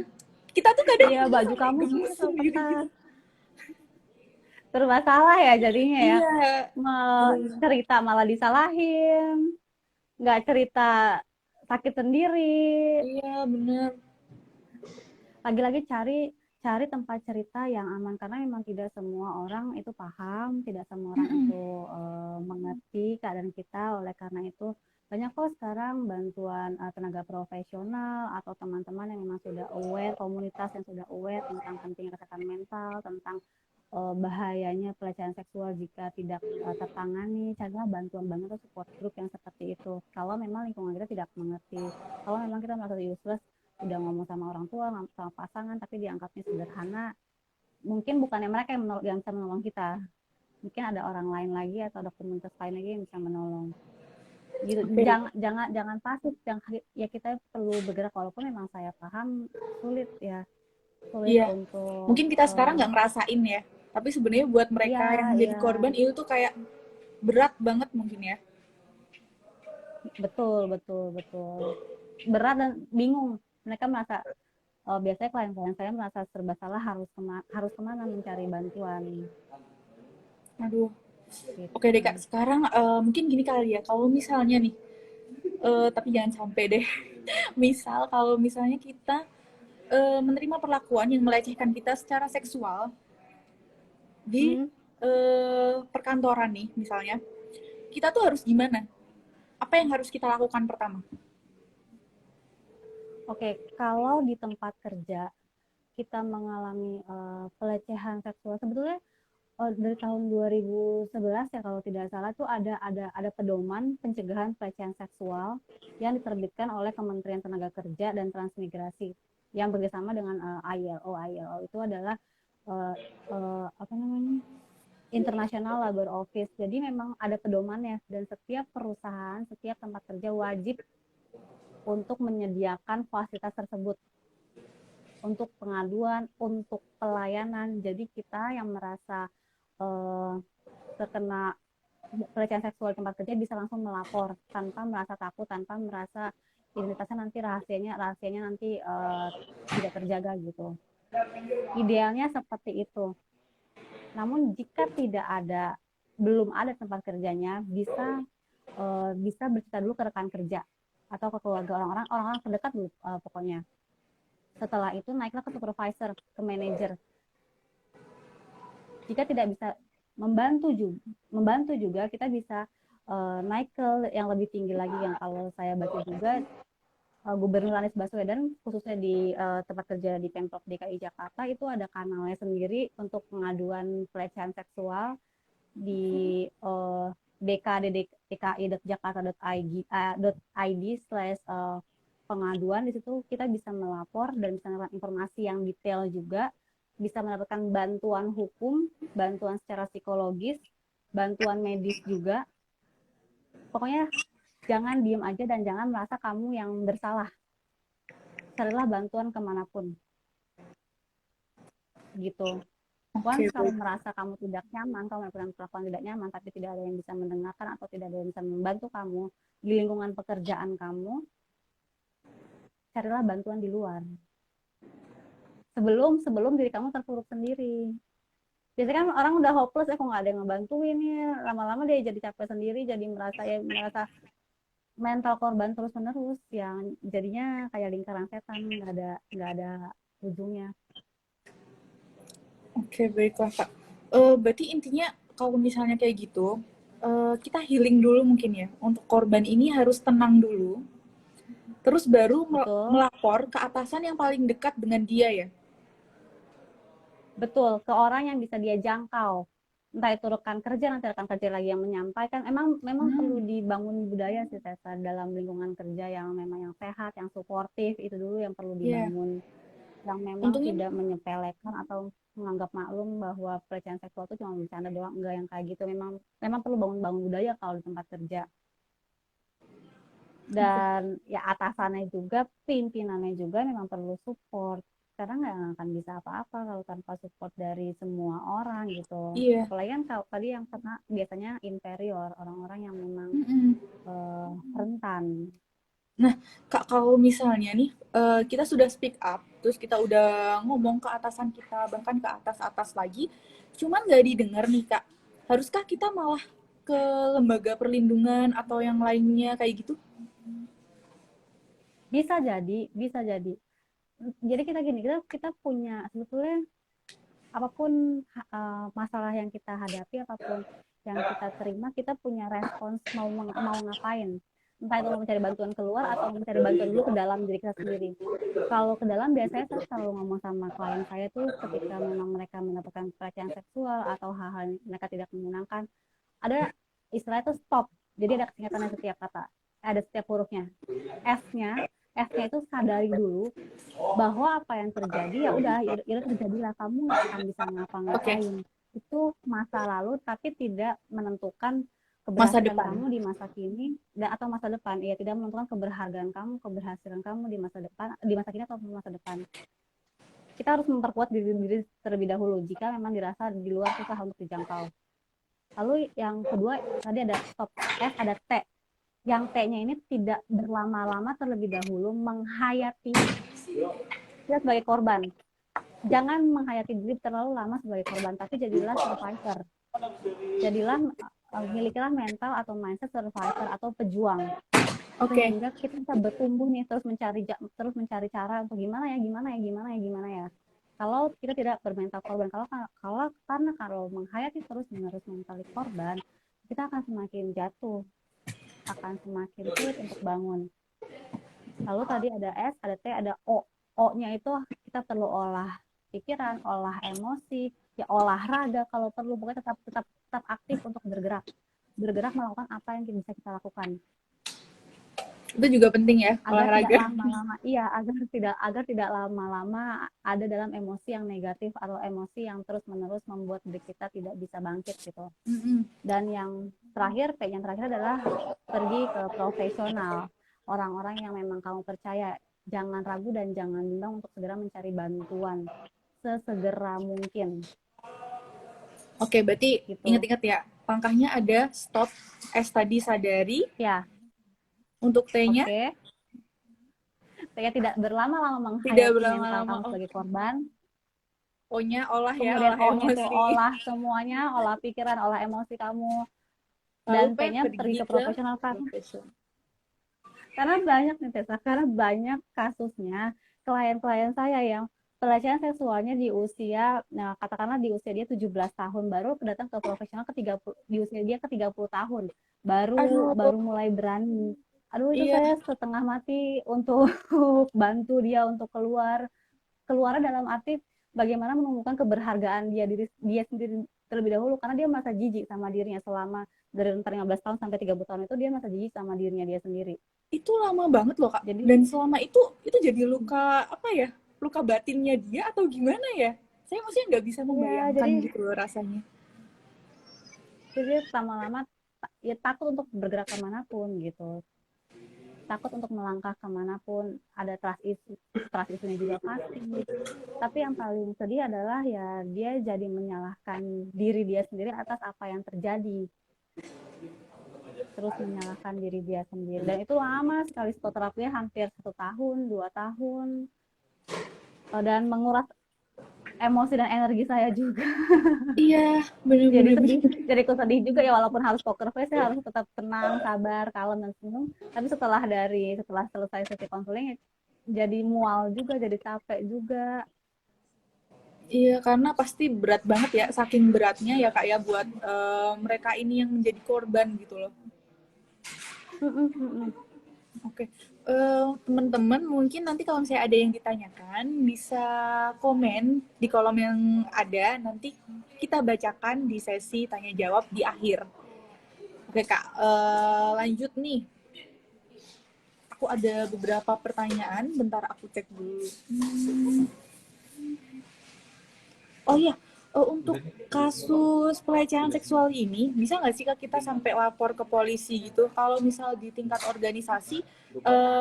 Speaker 1: Kita tuh kadang
Speaker 2: Iya,
Speaker 1: aku
Speaker 2: baju
Speaker 1: sampai
Speaker 2: kamu
Speaker 1: gemes
Speaker 2: gitu
Speaker 1: sendiri
Speaker 2: ketat.
Speaker 1: gitu.
Speaker 2: Serba salah ya jadinya ya.
Speaker 1: Iya, bener.
Speaker 2: Cerita malah disalahin. Nggak cerita sakit sendiri.
Speaker 1: Iya, bener.
Speaker 2: Lagi-lagi cari cari tempat cerita yang aman karena memang tidak semua orang itu paham, tidak semua orang
Speaker 1: Mm-mm.
Speaker 2: itu mengerti keadaan kita. Oleh karena itu banyak kok sekarang bantuan tenaga profesional atau teman-teman yang memang sudah aware, komunitas yang sudah aware tentang pentingnya kesehatan mental, tentang bahayanya pelecehan seksual jika tidak tertangani. Carilah bantuan atau support group yang seperti itu. Kalau memang lingkungan kita tidak mengerti, kalau memang kita merasa useless, udah ngomong sama orang tua, sama pasangan, tapi dianggapnya sederhana, mungkin bukannya mereka yang bisa menolong kita, mungkin ada orang lain lagi atau ada komunitas lain lagi yang bisa menolong. Gitu.
Speaker 1: Oke.
Speaker 2: Jangan pasif, ya kita perlu bergerak walaupun memang saya paham sulit ya, sulit
Speaker 1: Iya.
Speaker 2: untuk
Speaker 1: Mungkin kita sekarang nggak ngerasain ya. Tapi sebenarnya buat
Speaker 2: iya
Speaker 1: mereka yang menjadi
Speaker 2: iya
Speaker 1: korban itu tuh kayak berat banget mungkin ya.
Speaker 2: betul betul betul berat dan bingung. Mereka merasa biasanya klien-klien saya merasa serba salah, harus kemana mencari bantuan
Speaker 1: Aduh. Oke deh Kak,
Speaker 2: gitu.
Speaker 1: sekarang mungkin gini kali ya. Kalau misalnya nih, tapi jangan sampai deh. Misal kalau misalnya kita menerima perlakuan yang melecehkan kita secara seksual di
Speaker 2: Hmm.
Speaker 1: perkantoran nih misalnya, kita tuh harus gimana? Apa yang harus kita lakukan pertama?
Speaker 2: Oke, kalau di tempat kerja kita mengalami pelecehan seksual, sebetulnya dari tahun 2011 ya kalau tidak salah tuh ada pedoman pencegahan pelecehan seksual yang diterbitkan oleh Kementerian Tenaga Kerja dan Transmigrasi yang bekerjasama dengan ILO. ILO itu adalah eh, apa namanya? International Labor Office. Jadi memang ada pedomannya dan setiap perusahaan, setiap tempat kerja wajib untuk menyediakan fasilitas tersebut untuk pengaduan, untuk pelayanan. Jadi kita yang merasa eh, terkena pelecehan seksual di tempat kerja bisa langsung melapor tanpa merasa takut, tanpa merasa identitasnya nanti rahasianya nanti tidak terjaga gitu. Idealnya seperti itu. Namun jika belum ada tempat kerjanya, bisa bercerita dulu ke rekan kerja atau ke keluarga orang-orang terdekat dulu pokoknya. Setelah itu naiklah ke supervisor, ke manajer. Jika tidak bisa membantu juga kita bisa naik ke yang lebih tinggi lagi, yang kalau saya baca juga Gubernur Anies Baswedan khususnya di tempat kerja di Pemprov DKI Jakarta itu ada kanalnya sendiri untuk pengaduan pelecehan seksual di bkddki.jakarta.id/pengaduan. Di situ kita bisa melapor dan bisa mendapatkan informasi yang detail juga, bisa mendapatkan bantuan hukum, bantuan secara psikologis, bantuan medis juga. Pokoknya jangan diem aja dan jangan merasa kamu yang bersalah. Carilah bantuan kemanapun gitu. Once
Speaker 1: Oke,
Speaker 2: kamu
Speaker 1: baik.
Speaker 2: merasa kamu tidak nyaman, kamu melakukan perlakuan tidak nyaman, tapi tidak ada yang bisa mendengarkan atau tidak ada yang bisa membantu kamu di lingkungan pekerjaan kamu, carilah bantuan di luar. Sebelum sebelum diri kamu terpuruk sendiri. Biasanya kan orang udah hopeless, kok nggak ada yang ngebantuin nih. Lama-lama dia jadi capek sendiri, jadi merasa mental korban terus menerus, yang jadinya kayak lingkaran setan, nggak ada ujungnya.
Speaker 1: Oke, baiklah Kak. Berarti intinya kalau misalnya kayak gitu, kita healing dulu mungkin ya. Untuk korban ini harus tenang dulu, terus baru
Speaker 2: Betul.
Speaker 1: melapor ke atasan yang paling dekat dengan dia ya.
Speaker 2: Betul, ke orang yang bisa dia jangkau. Entah itu rekan kerja, nanti rekan kerja lagi yang menyampaikan. Memang perlu
Speaker 1: Hmm,
Speaker 2: dibangun budaya sih, Tessa, dalam lingkungan kerja yang memang yang sehat, yang suportif, itu dulu yang perlu
Speaker 1: iya.
Speaker 2: dibangun. Yang memang
Speaker 1: Untungnya,
Speaker 2: tidak menyepelekan atau menganggap maklum bahwa pelecehan seksual itu cuma bercanda doang, enggak yang kayak gitu. Memang memang perlu bangun budaya kalau di tempat kerja.
Speaker 1: oke.
Speaker 2: Dan ya atasannya juga, pimpinannya juga memang perlu support. karena nggak akan bisa apa-apa kalau tanpa support dari semua orang gitu.
Speaker 1: Iya.
Speaker 2: Apalagi kan kalau tadi yang kena biasanya inferior, orang-orang yang memang
Speaker 1: Mm-mm.
Speaker 2: rentan.
Speaker 1: Nah, Kak, kalau misalnya nih, kita sudah speak up, terus kita udah ngomong ke atasan kita, bahkan ke atas-atas lagi, cuman nggak didengar nih, Kak. Haruskah kita malah ke lembaga perlindungan atau yang lainnya kayak gitu?
Speaker 2: Bisa jadi, bisa jadi. Jadi kita gini, kita punya sebetulnya apapun masalah yang kita hadapi, apapun yang kita terima, kita punya respons mau ngapain. Entah itu mau mencari bantuan keluar atau mau mencari bantuan dulu ke dalam diri kita sendiri. Kalau ke dalam biasanya saya selalu ngomong sama klien saya tuh ketika memang mereka mendapatkan pelecehan seksual atau hal-hal yang mereka tidak menyenangkan, ada istilah itu stop. Jadi ada singkatannya setiap kata, ada setiap hurufnya. S-nya, S-nya itu sadari dulu bahwa apa yang terjadi ya udah terjadilah, kamu nggak akan bisa
Speaker 1: Oke,
Speaker 2: ngapa-ngapain. Itu masa lalu tapi tidak menentukan
Speaker 1: masa
Speaker 2: keberhasilan
Speaker 1: depan.
Speaker 2: kamu di masa kini dan atau masa depan. Ya tidak menentukan keberhargaan kamu, keberhasilan kamu di masa depan, di masa kini atau masa depan. Kita harus memperkuat diri diri terlebih dahulu jika memang dirasa di luar susah untuk dijangkau. Lalu yang kedua tadi ada stop, S ada T. Yang T-nya ini tidak berlama-lama terlebih dahulu menghayati kita sebagai korban. Jangan menghayati diri terlalu lama sebagai korban, tapi jadilah survivor. Jadilah milikilah mental atau mindset survivor atau pejuang.
Speaker 1: Oke,
Speaker 2: Sehingga kita bisa bertumbuh nih, terus mencari cara untuk gimana ya. Kalau kita tidak bermental korban, kalau menghayati terus menerus mental korban, kita akan semakin jatuh, akan semakin sulit untuk bangun. Lalu tadi ada S, ada T, ada O. O-nya itu kita perlu olah pikiran, olah emosi, ya olahraga kalau perlu, pokoknya tetap aktif untuk bergerak. Bergerak melakukan apa yang bisa kita lakukan.
Speaker 1: itu juga penting ya,
Speaker 2: Agar tidak
Speaker 1: olahraga.
Speaker 2: lama-lama, iya, agar tidak lama-lama ada dalam emosi yang negatif atau emosi yang terus-menerus membuat diri kita tidak bisa bangkit gitu.
Speaker 1: Mm-mm.
Speaker 2: Dan yang terakhir adalah pergi ke profesional. Orang-orang yang memang kamu percaya. Jangan ragu dan jangan bimbang untuk segera mencari bantuan sesegera mungkin
Speaker 1: Oke, berarti
Speaker 2: gitu.
Speaker 1: ingat-ingat ya, langkahnya ada stop, S tadi sadari,
Speaker 2: Ya,
Speaker 1: untuk T-nya
Speaker 2: oke. Saya tidak berlama-lama
Speaker 1: tidak
Speaker 2: menghayati mental
Speaker 1: berlama-lama.
Speaker 2: kamu sebagai korban.
Speaker 1: O-nya olah ya,
Speaker 2: Kemudian
Speaker 1: olah
Speaker 2: O-nya itu
Speaker 1: emosi.
Speaker 2: olah semuanya, olah pikiran, olah emosi kamu.
Speaker 1: Lalu
Speaker 2: Dan
Speaker 1: P
Speaker 2: P-nya pergi
Speaker 1: pergi
Speaker 2: ke
Speaker 1: ke
Speaker 2: profesional kan.
Speaker 1: profesional.
Speaker 2: Karena banyak nih Tessa, karena banyak kasusnya klien-klien saya yang pelecehan seksualnya di usia, nah katakanlah di usia dia 17 tahun baru datang ke profesional ke 30, di usia dia ke 30 tahun baru
Speaker 1: Aduh,
Speaker 2: baru mulai berani. Aduh itu
Speaker 1: iya,
Speaker 2: saya setengah mati untuk bantu dia untuk keluar dalam arti bagaimana menemukan keberhargaan dia sendiri terlebih dahulu, karena dia merasa jijik sama dirinya selama dari rentang 15 tahun sampai 30 tahun itu dia merasa jijik sama dirinya dia sendiri.
Speaker 1: itu lama banget loh Kak.
Speaker 2: Jadi
Speaker 1: Dan selama itu jadi luka apa ya? Luka batinnya dia atau gimana ya? Saya maksudnya nggak bisa
Speaker 2: ya
Speaker 1: membayangkan
Speaker 2: jadi
Speaker 1: gitu loh rasanya.
Speaker 2: jadi lama-lama ya takut untuk bergerak kemanapun gitu, takut untuk melangkah kemanapun, ada trust isunya juga pasti. Tapi yang paling sedih adalah ya dia jadi menyalahkan diri dia sendiri atas apa yang terjadi, terus menyalahkan diri dia sendiri, dan itu lama sekali, psikoterapinya hampir 1 tahun 2 tahun, dan menguras emosi dan energi saya juga.
Speaker 1: Iya,
Speaker 2: Jadi
Speaker 1: bener-bener.
Speaker 2: sedih, jadi ikut sedih juga ya, walaupun harus poker face saya harus tetap tenang, sabar, kalem dan senyum. Tapi setelah selesai sesi konseling jadi mual juga, jadi capek juga.
Speaker 1: Iya, karena pasti berat banget ya, saking beratnya ya Kak ya buat mereka ini yang menjadi korban gitu loh. Oke, teman-teman mungkin nanti kalau misalnya ada yang ditanyakan bisa komen di kolom yang ada, nanti kita bacakan di sesi tanya jawab di akhir. Oke Kak, lanjut nih. Aku ada beberapa pertanyaan, bentar aku cek dulu. Oh iya, untuk kasus pelecehan seksual ini, bisa nggak sih Kak kita sampai lapor ke polisi gitu? Kalau misal di tingkat organisasi,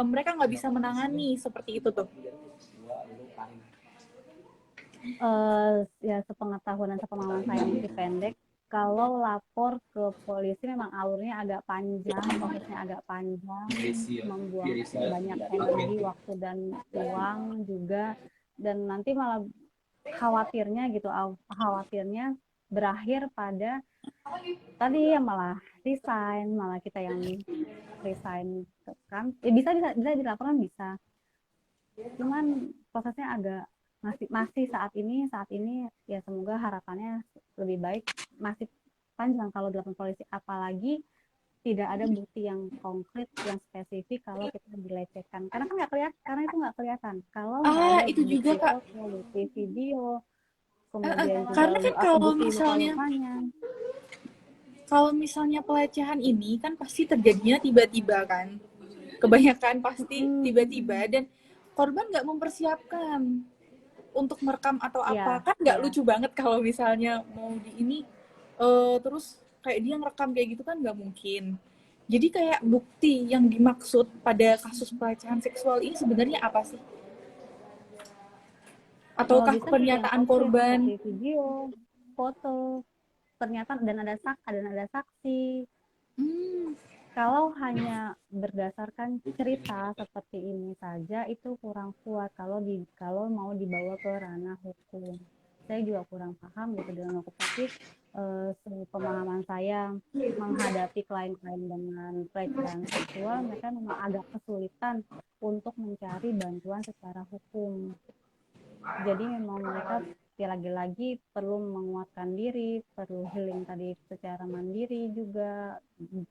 Speaker 1: mereka nggak bisa menangani seperti itu tuh.
Speaker 2: Ya sepengetahuan dan sepemahaman saya yang masih pendek, kalau lapor ke polisi memang alurnya agak panjang, prosesnya agak panjang, membuang banyak energi, waktu dan uang juga, dan nanti malah khawatirnya gitu, khawatirnya berakhir pada tadi ya malah resign, malah kita yang resign kan, ya bisa dilaporkan bisa, cuman prosesnya agak masih masih saat ini ya semoga harapannya lebih baik, masih panjang kalau dilakukan polisi, apalagi tidak ada bukti yang konkret yang spesifik kalau kita dilecehkan, karena kan nggak kelihatan, karena itu nggak kelihatan kalau nggak ada
Speaker 1: Itu juga
Speaker 2: bukti
Speaker 1: Kak.
Speaker 2: foto, bukti video, kemudian juga
Speaker 1: Karena kan kalau
Speaker 2: bukti
Speaker 1: misalnya
Speaker 2: luka-lukanya.
Speaker 1: pelecehan ini kan pasti terjadinya tiba-tiba kan. Kebanyakan pasti
Speaker 2: Mm-mm.
Speaker 1: tiba-tiba dan korban nggak mempersiapkan untuk merekam atau
Speaker 2: Iya,
Speaker 1: apa. Kan nggak
Speaker 2: iya.
Speaker 1: lucu banget kalau misalnya mau di ini terus kayak dia ngerekam kayak gitu kan nggak mungkin. Jadi kayak bukti yang dimaksud pada kasus pelecehan seksual ini sebenarnya apa sih?
Speaker 2: Kalau
Speaker 1: Ataukah
Speaker 2: bisa bukti yang
Speaker 1: pernyataan
Speaker 2: konkret
Speaker 1: korban?
Speaker 2: seperti video, foto, pernyataan, dan ada saksi.
Speaker 1: Hmm,
Speaker 2: Kalau hanya berdasarkan cerita seperti ini saja itu kurang kuat kalau mau dibawa ke ranah hukum. Saya juga kurang paham gitu dengan hukum, tapi pemahaman saya menghadapi klien-klien dengan pelecehan seksual, mereka memang agak kesulitan untuk mencari bantuan secara hukum. Jadi memang mereka ya lagi-lagi perlu menguatkan diri, perlu healing tadi secara mandiri juga,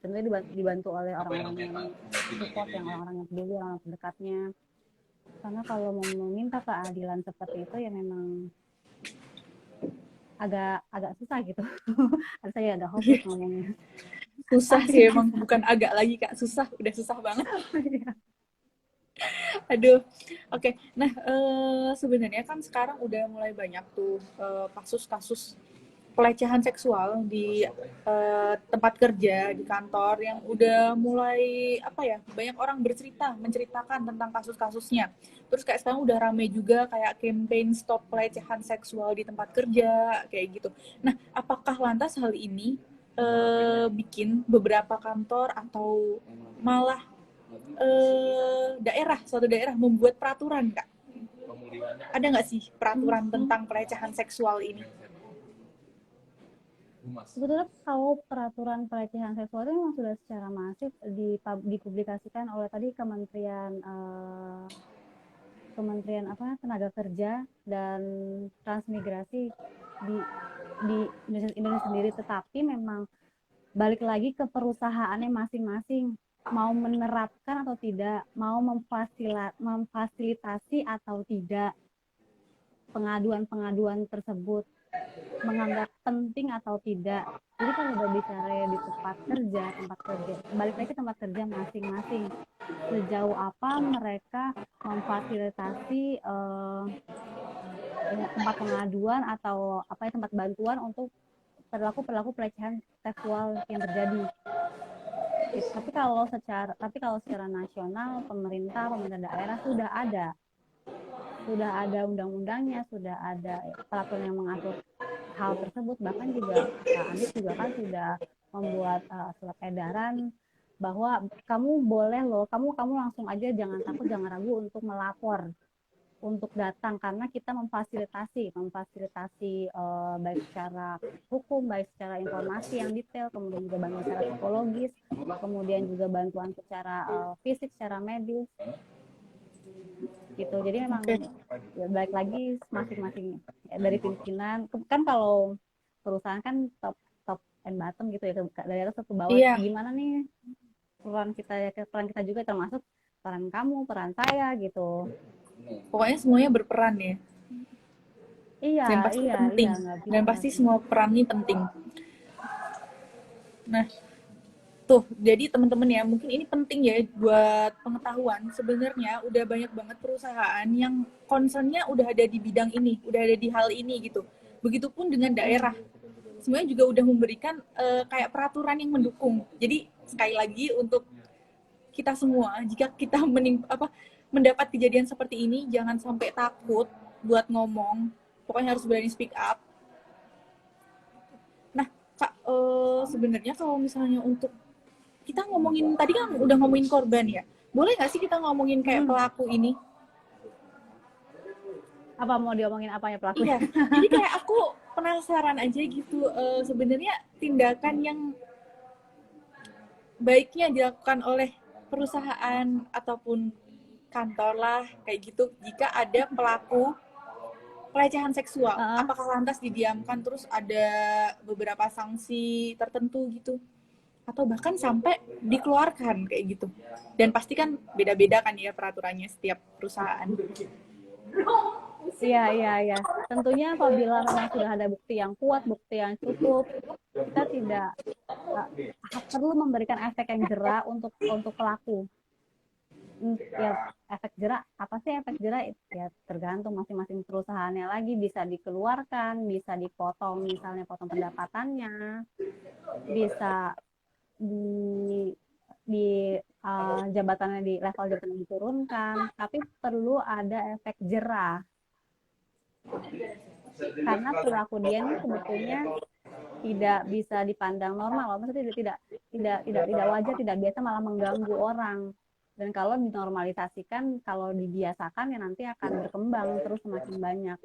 Speaker 2: tentunya dibantu oleh orang-orang yang support, yang orang-orang yang peduli, orang terdekatnya. Karena kalau mau meminta keadilan seperti itu ya memang agak agak susah gitu. Saya agak hopeless ngomongnya.
Speaker 1: susah
Speaker 2: Tapi
Speaker 1: sih emang,
Speaker 2: bisa.
Speaker 1: bukan agak lagi Kak, susah, udah susah banget. Aduh, oke. Nah, sebenarnya kan sekarang udah mulai banyak tuh kasus-kasus pelecehan seksual di tempat kerja, di kantor yang udah mulai apa ya, banyak orang menceritakan tentang kasus-kasusnya. Terus kayak sekarang udah rame juga kayak campaign stop pelecehan seksual di tempat kerja kayak gitu. Nah, apakah lantas hal ini bikin beberapa kantor atau malah suatu daerah membuat peraturan, Kak? Ada nggak sih peraturan tentang pelecehan seksual ini?
Speaker 2: Sebetulnya kalau peraturan pelecehan seksual itu memang sudah secara masif dipublikasikan oleh tadi Kementerian apa Tenaga Kerja dan Transmigrasi di Indonesia sendiri, tetapi memang balik lagi ke perusahaannya masing-masing mau menerapkan atau tidak, mau memfasilitasi atau tidak pengaduan-pengaduan tersebut, menganggap penting atau tidak. Jadi kalau udah bicara di tempat kerja, balik lagi ke tempat kerja masing-masing. Sejauh apa mereka memfasilitasi tempat pengaduan atau apa ya, tempat bantuan untuk perilaku pelecehan seksual yang terjadi. Tapi kalau secara nasional, pemerintah daerah sudah ada undang-undangnya, sudah ada peraturan yang mengatur hal tersebut. Bahkan juga Pak Anies juga kan sudah membuat surat edaran bahwa kamu boleh loh, kamu langsung aja, jangan takut, jangan ragu untuk melapor, untuk datang, karena kita memfasilitasi baik secara hukum, baik secara informasi yang detail, kemudian juga bantuan secara psikologis, kemudian juga bantuan secara fisik, secara medis gitu. Jadi memang
Speaker 1: Oke.
Speaker 2: ya, balik lagi masing-masing dari pimpinan kan, kalau perusahaan kan top top and bottom gitu ya, dari atas ke bawah,
Speaker 1: Iya,
Speaker 2: gimana nih peran kita juga, termasuk peran kamu, peran saya gitu.
Speaker 1: pokoknya semuanya berperan ya.
Speaker 2: Iya,
Speaker 1: Dan pasti
Speaker 2: iya, iya,
Speaker 1: penting.
Speaker 2: nggak
Speaker 1: Dan
Speaker 2: bisa.
Speaker 1: pasti semua peran ini penting. Nah, tuh, jadi teman-teman ya, mungkin ini penting ya buat pengetahuan. Sebenarnya udah banyak banget perusahaan yang concernnya udah ada di bidang ini, udah ada di hal ini gitu. Begitupun dengan daerah. Semuanya juga udah memberikan kayak peraturan yang mendukung. Jadi sekali lagi untuk kita semua, jika kita mendapat kejadian seperti ini, jangan sampai takut buat ngomong. pokoknya harus berani speak up. Nah Kak, sebenarnya kalau misalnya untuk kita ngomongin, tadi kan udah ngomongin korban ya, boleh nggak sih kita ngomongin kayak pelaku ini?
Speaker 2: Apa mau diomongin apanya pelakunya?
Speaker 1: Iya, jadi kayak aku penasaran aja gitu, sebenarnya tindakan yang baiknya dilakukan oleh perusahaan ataupun kantor lah kayak gitu jika ada pelaku pelecehan seksual, apakah lantas didiamkan terus ada beberapa sanksi tertentu gitu, atau bahkan sampai dikeluarkan kayak gitu? Dan pasti kan beda-beda kan ya peraturannya setiap perusahaan.
Speaker 2: Iya. Tentunya apabila memang sudah ada bukti yang kuat, bukti yang cukup, kita tidak perlu memberikan efek yang jera untuk pelaku. Ya, efek jera apa sih efek jera? Ya tergantung masing-masing perusahaannya lagi, bisa dikeluarkan, bisa dipotong, misalnya potong pendapatannya, bisa di jabatannya, di level jabatannya diturunkan, tapi perlu ada efek jera karena perilaku dia ini sebetulnya tidak bisa dipandang normal, maksudnya tidak wajar, tidak biasa, malah mengganggu orang. Dan kalau dinormalisasikan, kalau dibiasakan ya nanti akan berkembang terus semakin banyak.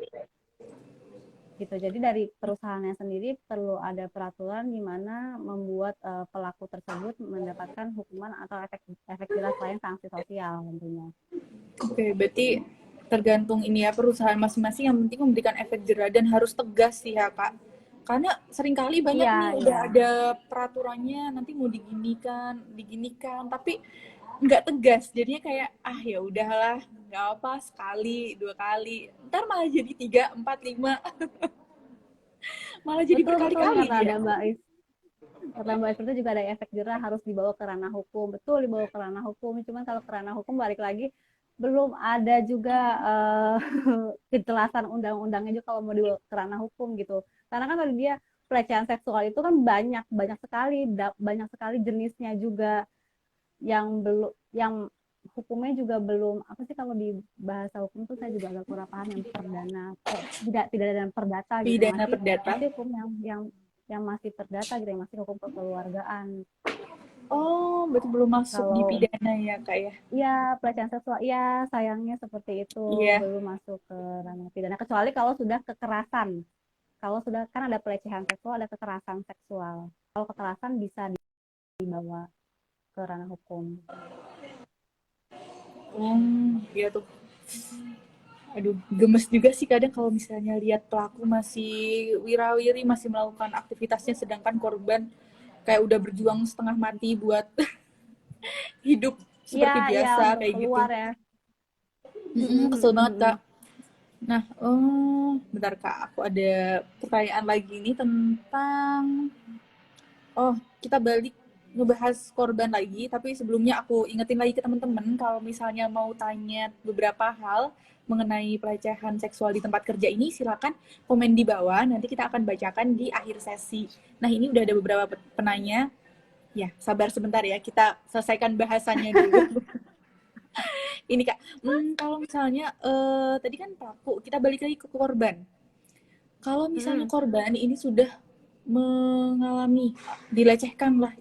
Speaker 2: Gitu. Jadi dari perusahaannya sendiri perlu ada peraturan gimana membuat pelaku tersebut mendapatkan hukuman atau efek jelas lain, sanksi sosial tentunya.
Speaker 1: Oke, berarti tergantung ini ya perusahaan masing-masing, yang penting memberikan efek jera dan harus tegas sih ya Kak. Karena seringkali banyak nih udah ada peraturannya nanti mau diginikan, tapi nggak tegas. Jadinya kayak ya udahlah, nggak apa sekali, 2 kali, ntar malah jadi 3, 4, 5. Malah jadi berkali-kali
Speaker 2: kata
Speaker 1: ya.
Speaker 2: ada Mbak Is. Kata Mbak Is itu juga ada efek jerah, harus dibawa ke ranah hukum. Betul, dibawa ke ranah hukum. Cuman kalau ke ranah hukum balik lagi belum ada juga kejelasan undang-undangnya juga kalau mau dibawa ke ranah hukum gitu. Karena kan tadi dia pelecehan seksual itu kan banyak sekali jenisnya juga, yang hukumnya juga belum, apa sih kalau di bahasa hukum tuh saya juga agak kurang paham, yang perdana, tidak ada perdata gitu,
Speaker 1: Pidana
Speaker 2: masih
Speaker 1: perdata.
Speaker 2: hukum yang masih perdata gitu, yang masih hukum kekeluargaan.
Speaker 1: Oh, berarti belum masuk di
Speaker 2: Kalau
Speaker 1: pidana ya Kak ya?
Speaker 2: ya pelecehan seksual, ya sayangnya seperti itu,
Speaker 1: Iya.
Speaker 2: belum masuk ke ranah pidana, kecuali kalau sudah kekerasan. Kalau sudah, kan ada pelecehan seksual, ada kekerasan seksual. Kalau kekerasan bisa dibawa ke ranah hukum.
Speaker 1: Iya tuh. Aduh, gemes juga sih kadang kalau misalnya lihat pelaku masih wirawiri, masih melakukan aktivitasnya, sedangkan korban kayak udah berjuang setengah mati buat hidup seperti
Speaker 2: Iya
Speaker 1: biasa
Speaker 2: untuk
Speaker 1: kayak gitu.
Speaker 2: keluar ya.
Speaker 1: Kesel banget Kak. Nah, bentar Kak, aku ada pertanyaan lagi nih tentang, kita balik ngebahas korban lagi, tapi sebelumnya aku ingetin lagi ke teman-teman kalau misalnya mau tanya beberapa hal mengenai pelecehan seksual di tempat kerja ini, silakan komen di bawah, nanti kita akan bacakan di akhir sesi. Nah, ini udah ada beberapa penanya. Ya, sabar sebentar ya, kita selesaikan bahasannya dulu. Ini Kak, kalau misalnya tadi kan pelaku, kita balik lagi ke korban. Kalau misalnya korban ini sudah mengalami dilecehkan lah,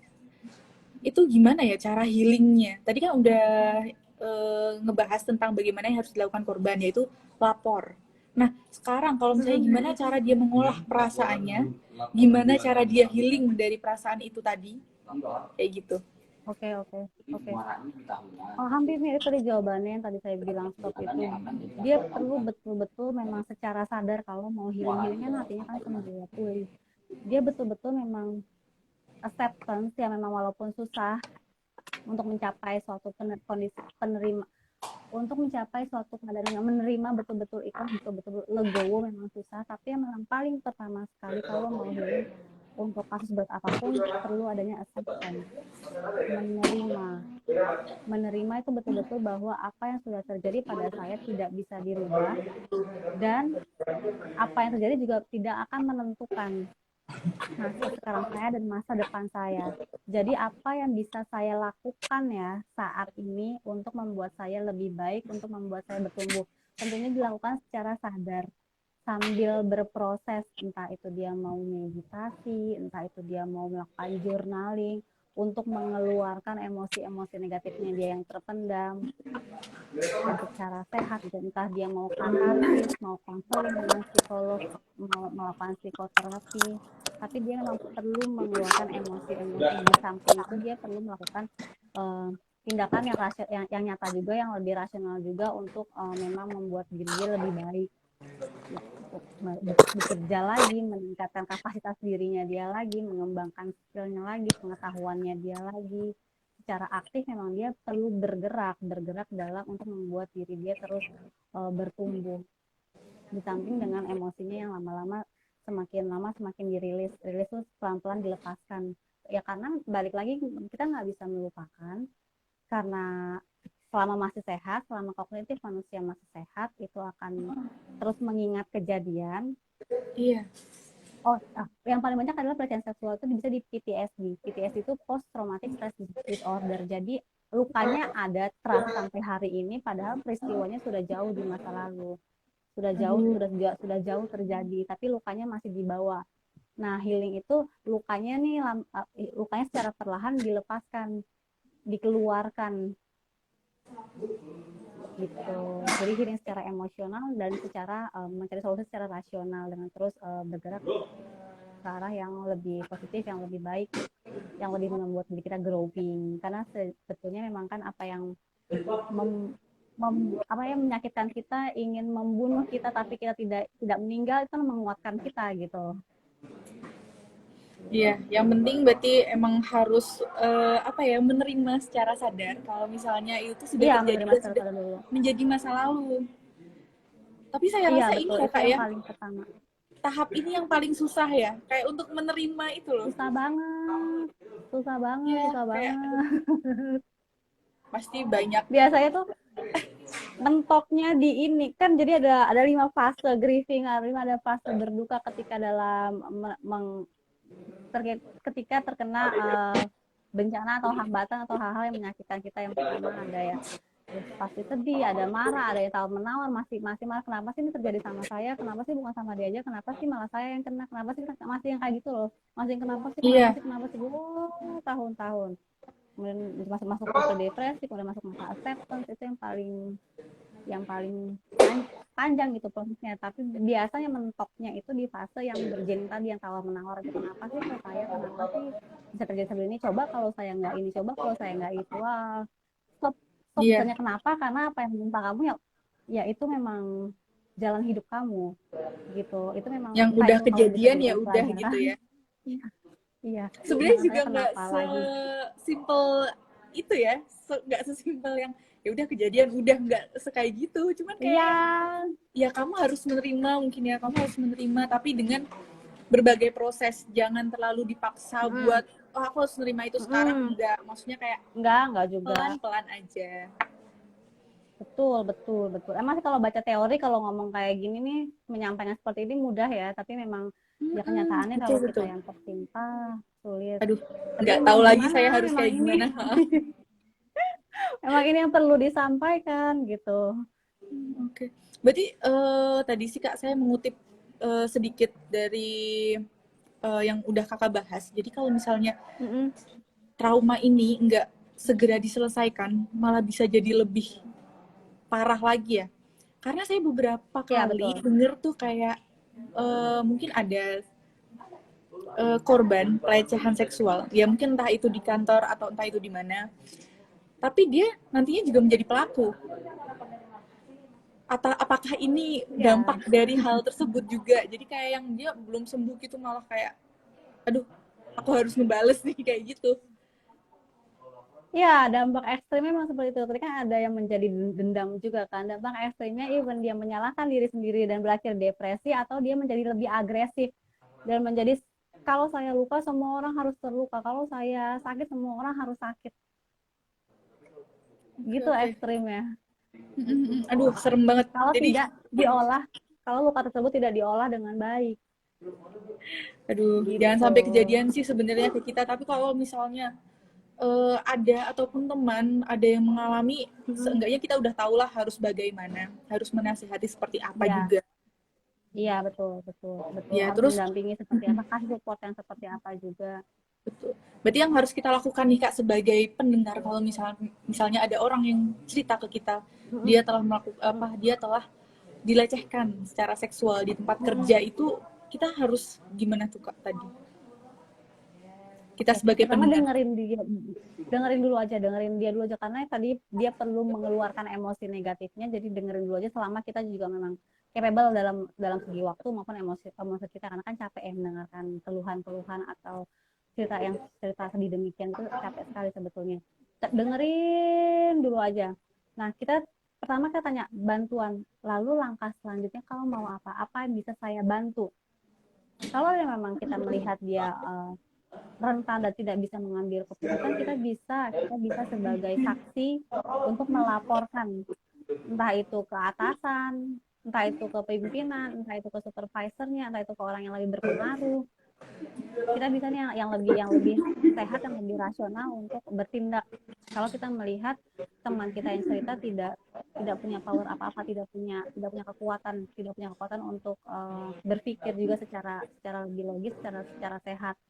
Speaker 1: itu gimana ya cara healingnya? Tadi kan udah ngebahas tentang bagaimana yang harus dilakukan korban, yaitu lapor. Nah, sekarang kalau misalnya gimana cara dia mengolah perasaannya, gimana cara dia healing dari perasaan itu tadi, kayak gitu.
Speaker 2: Oke. Hampir mirip tadi jawabannya yang tadi saya bilang, stop itu. Dia perlu betul-betul memang secara sadar kalau mau healing kan artinya kan sembuh ya, pulih. Dia betul-betul memang acceptance ya, memang walaupun susah untuk mencapai suatu kondisi penerima, untuk mencapai suatu keadaan yang menerima betul-betul ikhlas, betul-betul legowo, memang susah. Tapi yang memang paling pertama sekali kalau mau healing untuk kasus berat apapun perlu adanya acceptance, menerima itu betul-betul bahwa apa yang sudah terjadi pada saya tidak bisa dirubah, dan apa yang terjadi juga tidak akan menentukan masa sekarang saya dan masa depan saya. Jadi apa yang bisa saya lakukan ya saat ini untuk membuat saya lebih baik, untuk membuat saya bertumbuh, tentunya dilakukan secara sadar. sambil berproses, entah itu dia mau meditasi, entah itu dia mau melakukan journaling untuk mengeluarkan emosi-emosi negatifnya dia yang terpendam dan secara sehat, dan entah dia mau katarsis, mau konseling dengan psikolog, mau melakukan psikoterapi, tapi dia memang perlu mengeluarkan emosi-emosi. Di samping itu dia perlu melakukan tindakan yang nyata juga, yang lebih rasional juga untuk memang membuat diri dia lebih baik, untuk bekerja lagi, meningkatkan kapasitas dirinya dia lagi, mengembangkan skillnya lagi, pengetahuannya dia lagi. Secara aktif memang dia perlu bergerak dalam untuk membuat diri dia terus bertumbuh. Di samping dengan emosinya yang lama-lama semakin dirilis tuh pelan-pelan dilepaskan. Ya karena balik lagi kita nggak bisa melupakan, karena selama masih sehat, selama kognitif manusia masih sehat, itu akan terus mengingat kejadian.
Speaker 1: Iya.
Speaker 2: Oh, yang paling banyak adalah pelecehan seksual itu bisa di PTSD. PTSD itu post traumatic stress disorder. Jadi lukanya ada terasa sampai hari ini, padahal peristiwanya sudah jauh di masa lalu,
Speaker 1: Aduh.
Speaker 2: sudah jauh terjadi, tapi lukanya masih dibawa. Nah, healing itu lukanya secara perlahan dilepaskan, dikeluarkan gitu. Jadi healing secara emosional dan secara mencari solusi secara rasional dengan terus bergerak ke arah yang lebih positif, yang lebih baik, yang lebih membuat diri kita growing. Karena sebetulnya memang kan apa yang menyakitkan kita, ingin membunuh kita tapi kita tidak meninggal, itu menguatkan kita gitu.
Speaker 1: Iya, yang penting berarti emang harus menerima secara sadar kalau misalnya itu sudah
Speaker 2: Iya,
Speaker 1: terjadi
Speaker 2: menerima
Speaker 1: dan
Speaker 2: secara
Speaker 1: sudah
Speaker 2: sadar dulu.
Speaker 1: menjadi masa lalu. Tapi saya
Speaker 2: Iya,
Speaker 1: rasa ini
Speaker 2: betul.
Speaker 1: ya
Speaker 2: Itu
Speaker 1: Kak
Speaker 2: yang
Speaker 1: ya,
Speaker 2: paling pertama.
Speaker 1: tahap ini yang paling susah ya, kayak untuk menerima itu loh.
Speaker 2: Susah banget. Susah banget,
Speaker 1: Ya,
Speaker 2: susah
Speaker 1: kayak aduh,
Speaker 2: banget.
Speaker 1: pasti banyak.
Speaker 2: Biasanya tuh mentoknya di ini kan, jadi ada 5 fase grieving, ada fase berduka ketika dalam ketika terkena bencana atau hambatan atau hal-hal yang menyakitkan kita. Yang pertama ada ya pasti sedih, ada marah, ada yang tahu menawar, masih masih marah, kenapa sih ini terjadi sama saya, kenapa sih bukan sama dia aja, kenapa sih malah saya yang kena, kenapa sih, masih yang kayak gitu loh, masih yang kenapa sih,
Speaker 1: Iya,
Speaker 2: tahun-tahun. Kemudian masuk masuk fase depresi, kemudian masuk masa acceptance. Itu yang paling panjang gitu prosesnya. Tapi biasanya mentoknya itu di fase yang berjenis tadi, yang tawar menawar itu. Kenapa sih kok saya, kenapa sih bisa terjadi seperti ini, coba kalau saya nggak ini, coba kalau saya nggak itu. Wah, stop stop
Speaker 1: iya.
Speaker 2: tanya kenapa, karena apa yang menimpa kamu ya, ya itu memang jalan hidup kamu gitu. Itu memang
Speaker 1: Yang udah
Speaker 2: pahit, kalau bisa
Speaker 1: kejadian ya
Speaker 2: jadikan
Speaker 1: udah gitu
Speaker 2: pelajaran.
Speaker 1: ya.
Speaker 2: Iya, iya,
Speaker 1: Sebenarnya
Speaker 2: jangan
Speaker 1: juga
Speaker 2: tanya
Speaker 1: nggak
Speaker 2: kenapa lagi.
Speaker 1: sesimpel itu ya, nggak sesimpel yang ya udah kejadian udah, nggak sekayak gitu. Cuman kayak
Speaker 2: Iya.
Speaker 1: yang ya kamu harus menerima, mungkin ya kamu harus menerima, tapi dengan berbagai proses, jangan terlalu dipaksa buat oh aku harus menerima itu sekarang, enggak, maksudnya kayak
Speaker 2: Enggak juga.
Speaker 1: pelan-pelan aja.
Speaker 2: Betul, betul, betul. Emang sih kalau baca teori, kalau ngomong kayak gini nih, menyampaikan seperti ini mudah ya, tapi memang ya kenyataannya
Speaker 1: Betul
Speaker 2: kalau kita
Speaker 1: betul.
Speaker 2: yang tertimpa sulit.
Speaker 1: Aduh,
Speaker 2: Tapi
Speaker 1: nggak
Speaker 2: emang
Speaker 1: tahu lagi
Speaker 2: gimana,
Speaker 1: saya harus
Speaker 2: memang
Speaker 1: kayak
Speaker 2: ini
Speaker 1: gimana.
Speaker 2: memang ini yang perlu disampaikan gitu.
Speaker 1: Oke. Berarti tadi sih Kak saya mengutip sedikit dari yang udah Kakak bahas. Jadi kalau misalnya trauma ini nggak segera diselesaikan, malah bisa jadi lebih parah lagi ya. Karena saya beberapa
Speaker 2: Ya,
Speaker 1: kali
Speaker 2: betul.
Speaker 1: denger tuh kayak mungkin ada korban pelecehan seksual. Ya mungkin entah itu di kantor atau entah itu di mana. Tapi dia nantinya juga menjadi pelaku. Atau apakah ini
Speaker 2: Ya.
Speaker 1: dampak dari hal tersebut juga? Jadi kayak yang dia belum sembuh gitu malah kayak, aduh, aku harus ngebales nih kayak gitu.
Speaker 2: Ya, dampak ekstrimnya memang seperti itu. Ketika ada yang menjadi dendam juga kan. Dampak ekstrimnya even dia menyalahkan diri sendiri dan berakhir depresi, atau dia menjadi lebih agresif dan menjadi, kalau saya luka semua orang harus terluka, kalau saya sakit semua orang harus sakit.
Speaker 1: Oke,
Speaker 2: Gitu
Speaker 1: oke.
Speaker 2: ekstrimnya.
Speaker 1: Aduh, serem banget.
Speaker 2: Kalau
Speaker 1: Jadi,
Speaker 2: tidak diolah, kalau luka tersebut tidak diolah dengan baik.
Speaker 1: aduh, jangan
Speaker 2: Gitu.
Speaker 1: sampai kejadian sih sebenarnya ke kita. Tapi kalau misalnya ada ataupun teman ada yang mengalami, seenggaknya kita udah tahulah harus bagaimana, harus menasihati seperti apa
Speaker 2: Ya,
Speaker 1: juga.
Speaker 2: Iya, betul, betul, betul.
Speaker 1: Ya,
Speaker 2: Harus
Speaker 1: terus
Speaker 2: mendampingi seperti apa, kasih support yang seperti apa juga.
Speaker 1: betul. Berarti yang harus kita lakukan nih Kak sebagai pendengar, kalau misalnya ada orang yang cerita ke kita,
Speaker 2: Mm-mm,
Speaker 1: dia telah melakukan
Speaker 2: mm-mm,
Speaker 1: apa, dia telah dilecehkan secara seksual di tempat
Speaker 2: mm-mm.
Speaker 1: kerja, itu kita harus gimana tuh Kak tadi? Kita
Speaker 2: Oke,
Speaker 1: sebagai
Speaker 2: pertama
Speaker 1: pendengar.
Speaker 2: dengerin dia dulu aja karena tadi dia perlu mengeluarkan emosi negatifnya, jadi dengerin dulu aja selama kita juga memang capable dalam dalam segi waktu maupun emosi emosi kita karena kan capek ya mendengarkan keluhan-keluhan atau cerita sedih demikian itu capek sekali sebetulnya. Dengerin dulu aja. Nah, pertama kita tanya bantuan, lalu langkah selanjutnya kalau mau apa yang bisa saya bantu. Kalau memang kita melihat dia rentan dan tidak bisa mengambil keputusan, kita bisa sebagai saksi untuk melaporkan entah itu ke atasan, entah itu ke pimpinan, entah itu ke supervisornya, entah itu ke orang yang lebih berpengaruh. Kita bisa nih yang lebih sehat, yang lebih rasional untuk bertindak. Kalau kita melihat teman kita yang cerita tidak punya power apa-apa, tidak punya kekuatan untuk berpikir juga secara lebih logis, secara sehat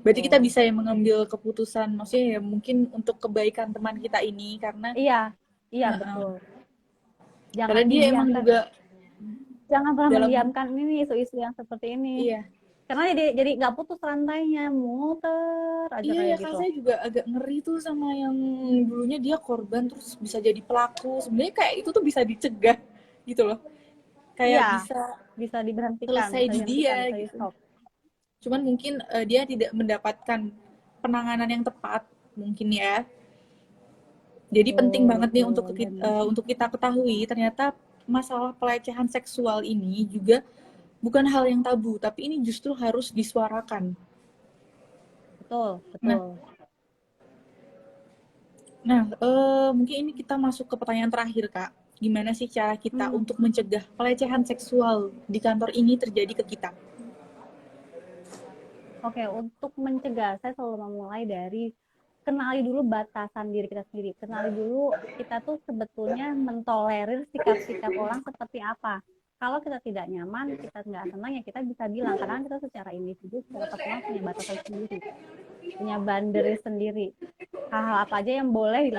Speaker 1: Berarti kita
Speaker 2: gitu.
Speaker 1: bisa ya mengambil keputusan, maksudnya ya mungkin untuk kebaikan teman kita ini,
Speaker 2: Iya, iya
Speaker 1: uh,
Speaker 2: betul.
Speaker 1: karena
Speaker 2: Jangan
Speaker 1: dia emang
Speaker 2: didiamkan.
Speaker 1: juga
Speaker 2: Jangan pernah
Speaker 1: dalam,
Speaker 2: mendiamkan ini isu-isu yang seperti ini.
Speaker 1: iya.
Speaker 2: Karena jadi nggak putus rantainya, muter aja
Speaker 1: Iya
Speaker 2: kayak
Speaker 1: ya Kak,
Speaker 2: gitu.
Speaker 1: saya juga agak ngeri tuh sama yang dulunya dia korban terus bisa jadi pelaku. Sebenarnya kayak itu tuh bisa dicegah gitu loh. Kayak
Speaker 2: Iya,
Speaker 1: bisa
Speaker 2: bisa diberhentikan,
Speaker 1: selesai
Speaker 2: bisa
Speaker 1: di dia
Speaker 2: dihentikan, bisa di
Speaker 1: gitu.
Speaker 2: stop.
Speaker 1: Cuman mungkin dia tidak mendapatkan penanganan yang tepat mungkin ya. Jadi penting
Speaker 2: Betul,
Speaker 1: banget nih
Speaker 2: betul. Dan
Speaker 1: untuk kita ketahui ternyata masalah pelecehan seksual ini juga bukan hal yang tabu, tapi ini justru harus disuarakan.
Speaker 2: betul,
Speaker 1: Nah,
Speaker 2: betul.
Speaker 1: mungkin ini kita masuk ke pertanyaan terakhir, Kak. Gimana sih cara kita
Speaker 2: Hmm,
Speaker 1: untuk mencegah pelecehan seksual di kantor ini terjadi ke kita?
Speaker 2: Oke, untuk mencegah, saya selalu memulai dari kenali dulu batasan diri kita sendiri. Kenali dulu kita tuh sebetulnya mentolerir sikap-sikap orang seperti apa. Kalau kita tidak nyaman, kita nggak senang, ya kita bisa bilang. Karena kita secara individu, secara personal punya batasan sendiri, punya boundary sendiri. Hal-hal apa aja yang boleh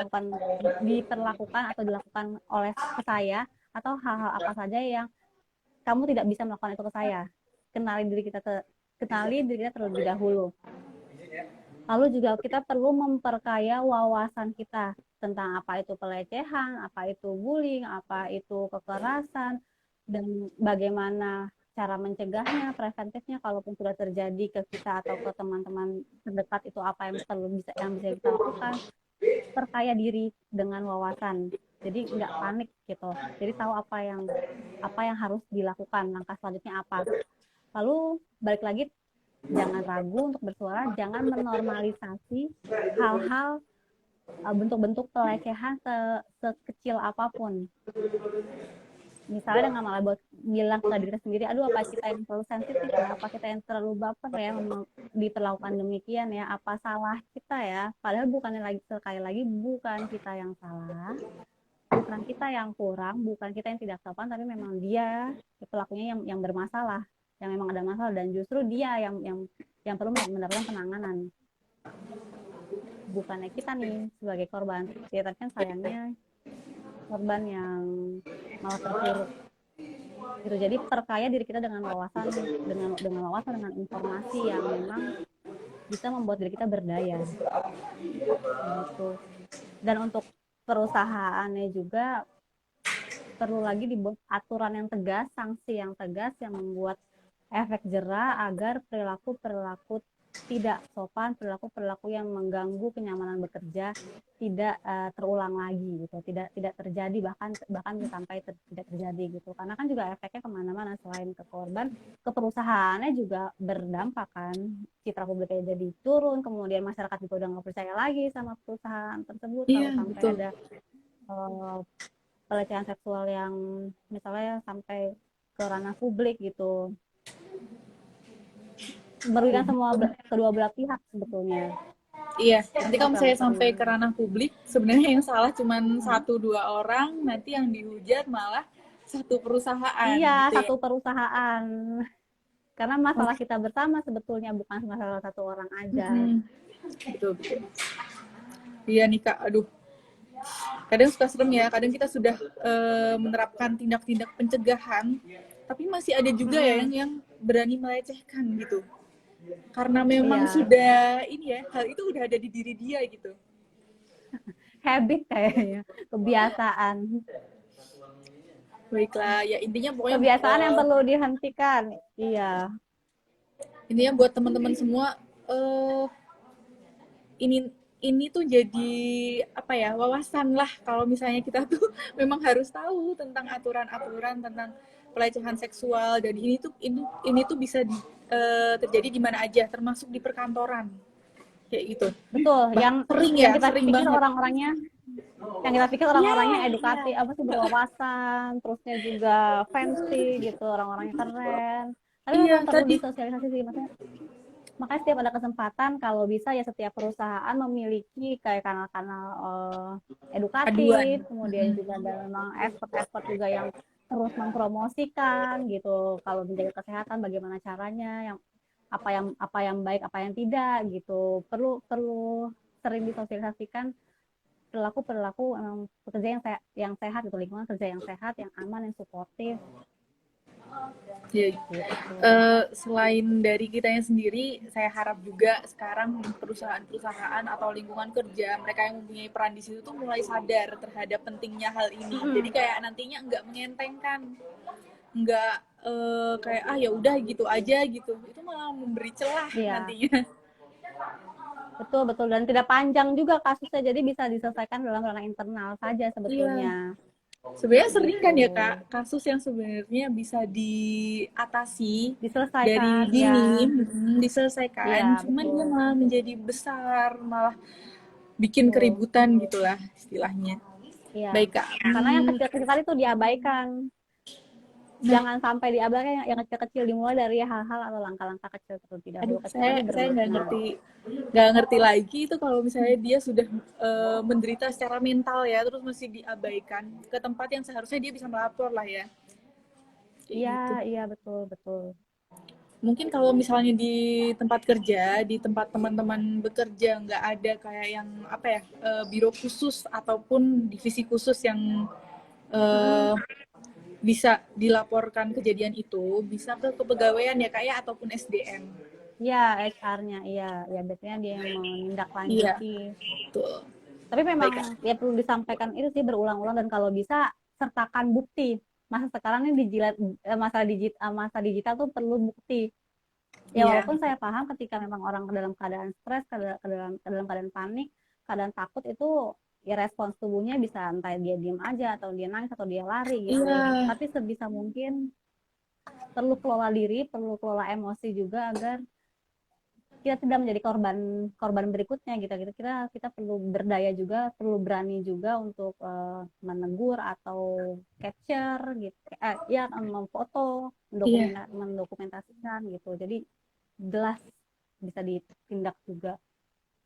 Speaker 2: diperlakukan atau dilakukan oleh ke saya, atau hal-hal apa saja yang kamu tidak bisa melakukan itu ke saya. Kenali diri kita kenali diri kita terlebih dahulu. Lalu juga kita perlu memperkaya wawasan kita tentang apa itu pelecehan, apa itu bullying, apa itu kekerasan, dan bagaimana cara mencegahnya, preventifnya kalaupun sudah terjadi ke kita atau ke teman-teman terdekat itu apa yang bisa kita lakukan. Perkaya diri dengan wawasan. Jadi nggak panik gitu. Jadi tahu apa yang harus dilakukan, langkah selanjutnya apa. Lalu balik lagi, jangan ragu untuk bersuara, jangan menormalisasi hal-hal bentuk-bentuk pelecehan sekecil apapun. Misalnya dengan malah buat bilang ke diri sendiri, aduh apa kita yang terlalu sensitif ya, apa kita yang terlalu baper ya diperlakukan demikian ya, apa salah kita ya. Padahal bukannya lagi, sekali lagi, bukan kita yang salah, bukan kita yang kurang, bukan kita yang tidak sopan, tapi memang dia pelakunya yang bermasalah, yang memang ada masalah, dan justru dia yang perlu mendapatkan penanganan, bukannya kita nih sebagai korban. Ya tapi kan sayangnya korban yang malah terpuruk gitu. Jadi perkaya diri kita dengan dengan informasi yang memang bisa membuat diri kita berdaya gitu. Dan untuk perusahaannya juga perlu lagi dibuat aturan yang tegas, sanksi yang tegas yang membuat efek jera agar perilaku-perilaku tidak sopan, perilaku-perilaku yang mengganggu kenyamanan bekerja tidak terulang lagi gitu, tidak terjadi, bahkan sampai tidak terjadi gitu. Karena kan juga efeknya kemana-mana, selain ke korban, ke perusahaannya juga berdampak kan, citra publiknya jadi turun, kemudian masyarakat juga udah nggak percaya lagi sama perusahaan tersebut
Speaker 1: Iya,
Speaker 2: kalau sampai
Speaker 1: betul.
Speaker 2: ada uh, pelecehan seksual yang misalnya sampai ke ranah publik gitu, merugikan kedua belah pihak sebetulnya.
Speaker 1: Iya, nanti
Speaker 2: Itu
Speaker 1: kalau
Speaker 2: yang
Speaker 1: misalnya sampai
Speaker 2: perlu.
Speaker 1: ke ranah publik, sebenarnya yang salah cuma
Speaker 2: Hmm.
Speaker 1: satu dua orang, nanti yang dihujat malah satu perusahaan
Speaker 2: Iya,
Speaker 1: gitu ya.
Speaker 2: satu perusahaan. Karena masalah kita bersama sebetulnya, bukan masalah satu orang aja.
Speaker 1: Betul, betul. Iya nih Kak, aduh. Kadang suka serem ya, kadang kita sudah menerapkan tindak-tindak pencegahan, tapi masih ada juga ya yang berani melecehkan gitu. Karena memang
Speaker 2: Iya,
Speaker 1: sudah ini ya, hal itu udah ada di diri dia gitu.
Speaker 2: habit kayaknya, kebiasaan.
Speaker 1: Baiklah, ya intinya pokoknya
Speaker 2: Kebiasaan yang perlu dihentikan. Iya,
Speaker 1: intinya buat teman-teman semua ini tuh jadi apa ya, wawasan lah kalau misalnya kita tuh memang harus tahu tentang aturan-aturan tentang pelecehan seksual, dan ini tuh bisa terjadi di mana aja, termasuk di perkantoran kayak gitu.
Speaker 2: betul.
Speaker 1: Bah, sering
Speaker 2: Yang
Speaker 1: ya,
Speaker 2: kita
Speaker 1: sering
Speaker 2: pikir
Speaker 1: banget.
Speaker 2: orang-orangnya yang kita pikir
Speaker 1: Iya,
Speaker 2: orang-orangnya
Speaker 1: iya.
Speaker 2: edukatif, apa sih, berwawasan, terusnya juga fancy gitu, orang-orangnya keren. Tapi
Speaker 1: Iya,
Speaker 2: memang perlu
Speaker 1: tadi.
Speaker 2: disosialisasi sih, maksudnya. Makanya setiap ada kesempatan, kalau bisa ya setiap perusahaan memiliki kayak kanal-kanal
Speaker 1: Aduan.
Speaker 2: edukatif, kemudian juga ada memang expert-expert juga yang terus mempromosikan gitu, kalau menjaga kesehatan bagaimana caranya, yang apa yang baik, apa yang tidak gitu. Perlu perlu sering disosialisasikan perilaku-perilaku pekerja yang sehat gitu, lingkungan kerja yang sehat, yang aman, yang suportif
Speaker 1: Ya,
Speaker 2: gitu.
Speaker 1: selain dari kitanya sendiri, saya harap juga sekarang perusahaan-perusahaan atau lingkungan kerja, mereka yang mempunyai peran di situ tuh mulai sadar terhadap pentingnya hal ini. Jadi kayak nantinya nggak mengentengkan, nggak kayak ya udah gitu aja gitu. Itu malah memberi celah
Speaker 2: Iya,
Speaker 1: nantinya.
Speaker 2: betul betul, dan tidak panjang juga kasusnya, jadi bisa diselesaikan dalam ranah internal saja
Speaker 1: Iya.
Speaker 2: sebetulnya
Speaker 1: Sebenarnya sering kan ya Kak,
Speaker 2: gitu.
Speaker 1: kasus yang sebenarnya bisa diatasi dari
Speaker 2: Diselesaikan ya.
Speaker 1: dini,
Speaker 2: Iya,
Speaker 1: diselesaikan, cuman dia
Speaker 2: betul.
Speaker 1: malah menjadi besar, malah bikin
Speaker 2: Betul.
Speaker 1: keributan gitulah istilahnya.
Speaker 2: Iya.
Speaker 1: Baik Kak.
Speaker 2: Karena yang kecil-kecil tadi tuh diabaikan.
Speaker 1: Nah,
Speaker 2: Jangan sampai diabaikan yang kecil-kecil, dimulai dari hal-hal atau langkah-langkah kecil terlebih dahulu.
Speaker 1: aduh,
Speaker 2: Kecil tapi
Speaker 1: saya
Speaker 2: bermakna.
Speaker 1: nggak ngerti lagi itu kalau misalnya dia sudah menderita secara mental ya, terus masih diabaikan ke tempat yang seharusnya dia bisa melapor lah ya, kayak
Speaker 2: Iya,
Speaker 1: gitu.
Speaker 2: iya, betul, betul.
Speaker 1: Mungkin kalau misalnya di tempat kerja, di tempat teman-teman bekerja, nggak ada kayak yang apa ya, biro khusus ataupun divisi khusus yang
Speaker 2: Mm-mm.
Speaker 1: eh, bisa dilaporkan kejadian itu, bisa ke kepegawaian ya Kak ya, ataupun SDM.
Speaker 2: Iya, HR-nya, iya, ya biasanya dia yang
Speaker 1: Iya,
Speaker 2: menindaklanjuti.
Speaker 1: betul.
Speaker 2: Tapi
Speaker 1: Baik
Speaker 2: memang
Speaker 1: Kak.
Speaker 2: ya perlu disampaikan itu sih berulang-ulang, dan kalau bisa sertakan bukti. Masa sekarang ini masa digital tuh perlu bukti. Ya
Speaker 1: Iya,
Speaker 2: walaupun saya paham ketika memang orang ke dalam keadaan stres, ke dalam keadaan panik, keadaan takut, itu ya respons tubuhnya bisa entah dia diem aja atau dia nangis atau dia lari gitu.
Speaker 1: iya,
Speaker 2: Tapi sebisa mungkin perlu kelola diri, perlu kelola emosi juga agar kita tidak menjadi korban korban berikutnya gitu. Kita perlu berdaya juga, perlu berani juga untuk menegur atau capture gitu, ya memfoto,
Speaker 1: iya.
Speaker 2: mendokumentasikan gitu. Jadi jelas bisa ditindak juga.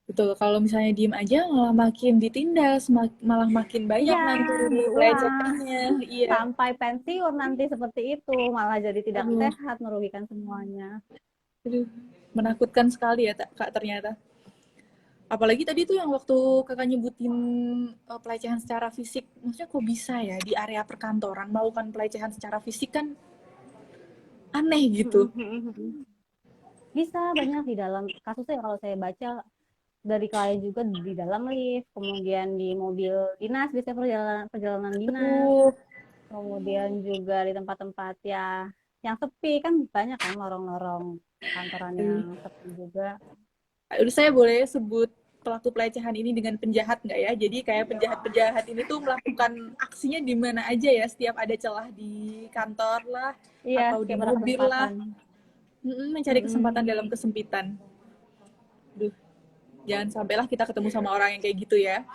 Speaker 1: Betul, kalau misalnya diem aja malah makin ditindas, malah makin banyak
Speaker 2: Iya,
Speaker 1: nanti
Speaker 2: berulang
Speaker 1: pelecehannya. Iya.
Speaker 2: sampai pensiun nanti seperti itu, malah jadi tidak
Speaker 1: Aduh,
Speaker 2: sehat, merugikan semuanya.
Speaker 1: aduh, menakutkan sekali ya Kak ternyata. Apalagi tadi tuh yang waktu kakak nyebutin pelecehan secara fisik, maksudnya kok bisa ya di area perkantoran melakukan pelecehan secara fisik, kan aneh gitu.
Speaker 2: Bisa banyak di dalam kasusnya, kalau saya baca dari klien juga di dalam lift, kemudian di mobil dinas, biasanya perjalanan perjalanan dinas,
Speaker 1: Aduh,
Speaker 2: kemudian juga di tempat-tempat ya yang sepi, kan banyak kan lorong-lorong kantoran yang
Speaker 1: aduh.
Speaker 2: sepi juga.
Speaker 1: Aduh, saya boleh sebut pelaku pelecehan ini dengan penjahat nggak ya? Jadi kayak penjahat-penjahat ini tuh melakukan aksinya di mana aja ya, setiap ada celah di kantor lah,
Speaker 2: Iya,
Speaker 1: atau di
Speaker 2: setiap ada
Speaker 1: mobil lah.
Speaker 2: kesempatan.
Speaker 1: Mencari kesempatan dalam kesempitan. Duh, jangan sampailah kita ketemu sama orang yang kayak gitu ya.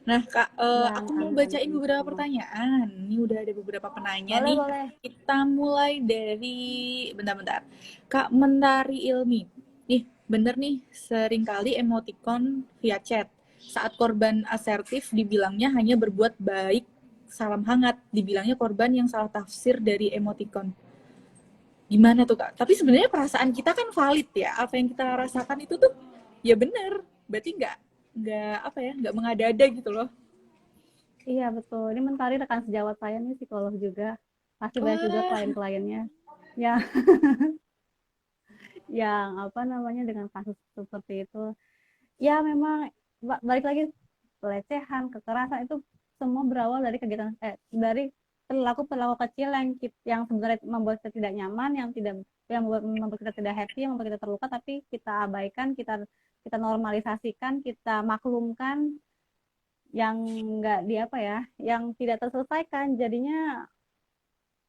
Speaker 1: Nah, Kak, aku
Speaker 2: Jangan,
Speaker 1: mau bacain
Speaker 2: amin.
Speaker 1: beberapa pertanyaan. Ini udah ada beberapa penanya
Speaker 2: Boleh,
Speaker 1: nih.
Speaker 2: boleh.
Speaker 1: Kita mulai dari, bentar-bentar. Kak Mentari Ilmi. Nih, bener nih, seringkali emoticon via chat. Saat korban asertif dibilangnya hanya berbuat baik salam hangat, dibilangnya korban yang salah tafsir dari emoticon. Gimana tuh Kak? Tapi sebenarnya perasaan kita kan valid ya, apa yang kita rasakan itu tuh ya benar, berarti nggak apa ya, nggak mengada-ada gitu loh.
Speaker 2: Iya betul. Ini Mentari rekan sejawat saya nih psikolog juga. Pasti banyak juga
Speaker 1: Wah,
Speaker 2: klien-kliennya yang yang apa namanya dengan kasus seperti itu. Ya memang balik lagi pelecehan, kekerasan itu semua berawal dari kegiatan dari perilaku kecil yang sebenarnya membuat kita tidak nyaman, membuat kita tidak happy, yang membuat kita terluka, tapi kita abaikan, kita normalisasikan, kita maklumkan, yang enggak di apa ya, yang tidak terselesaikan, jadinya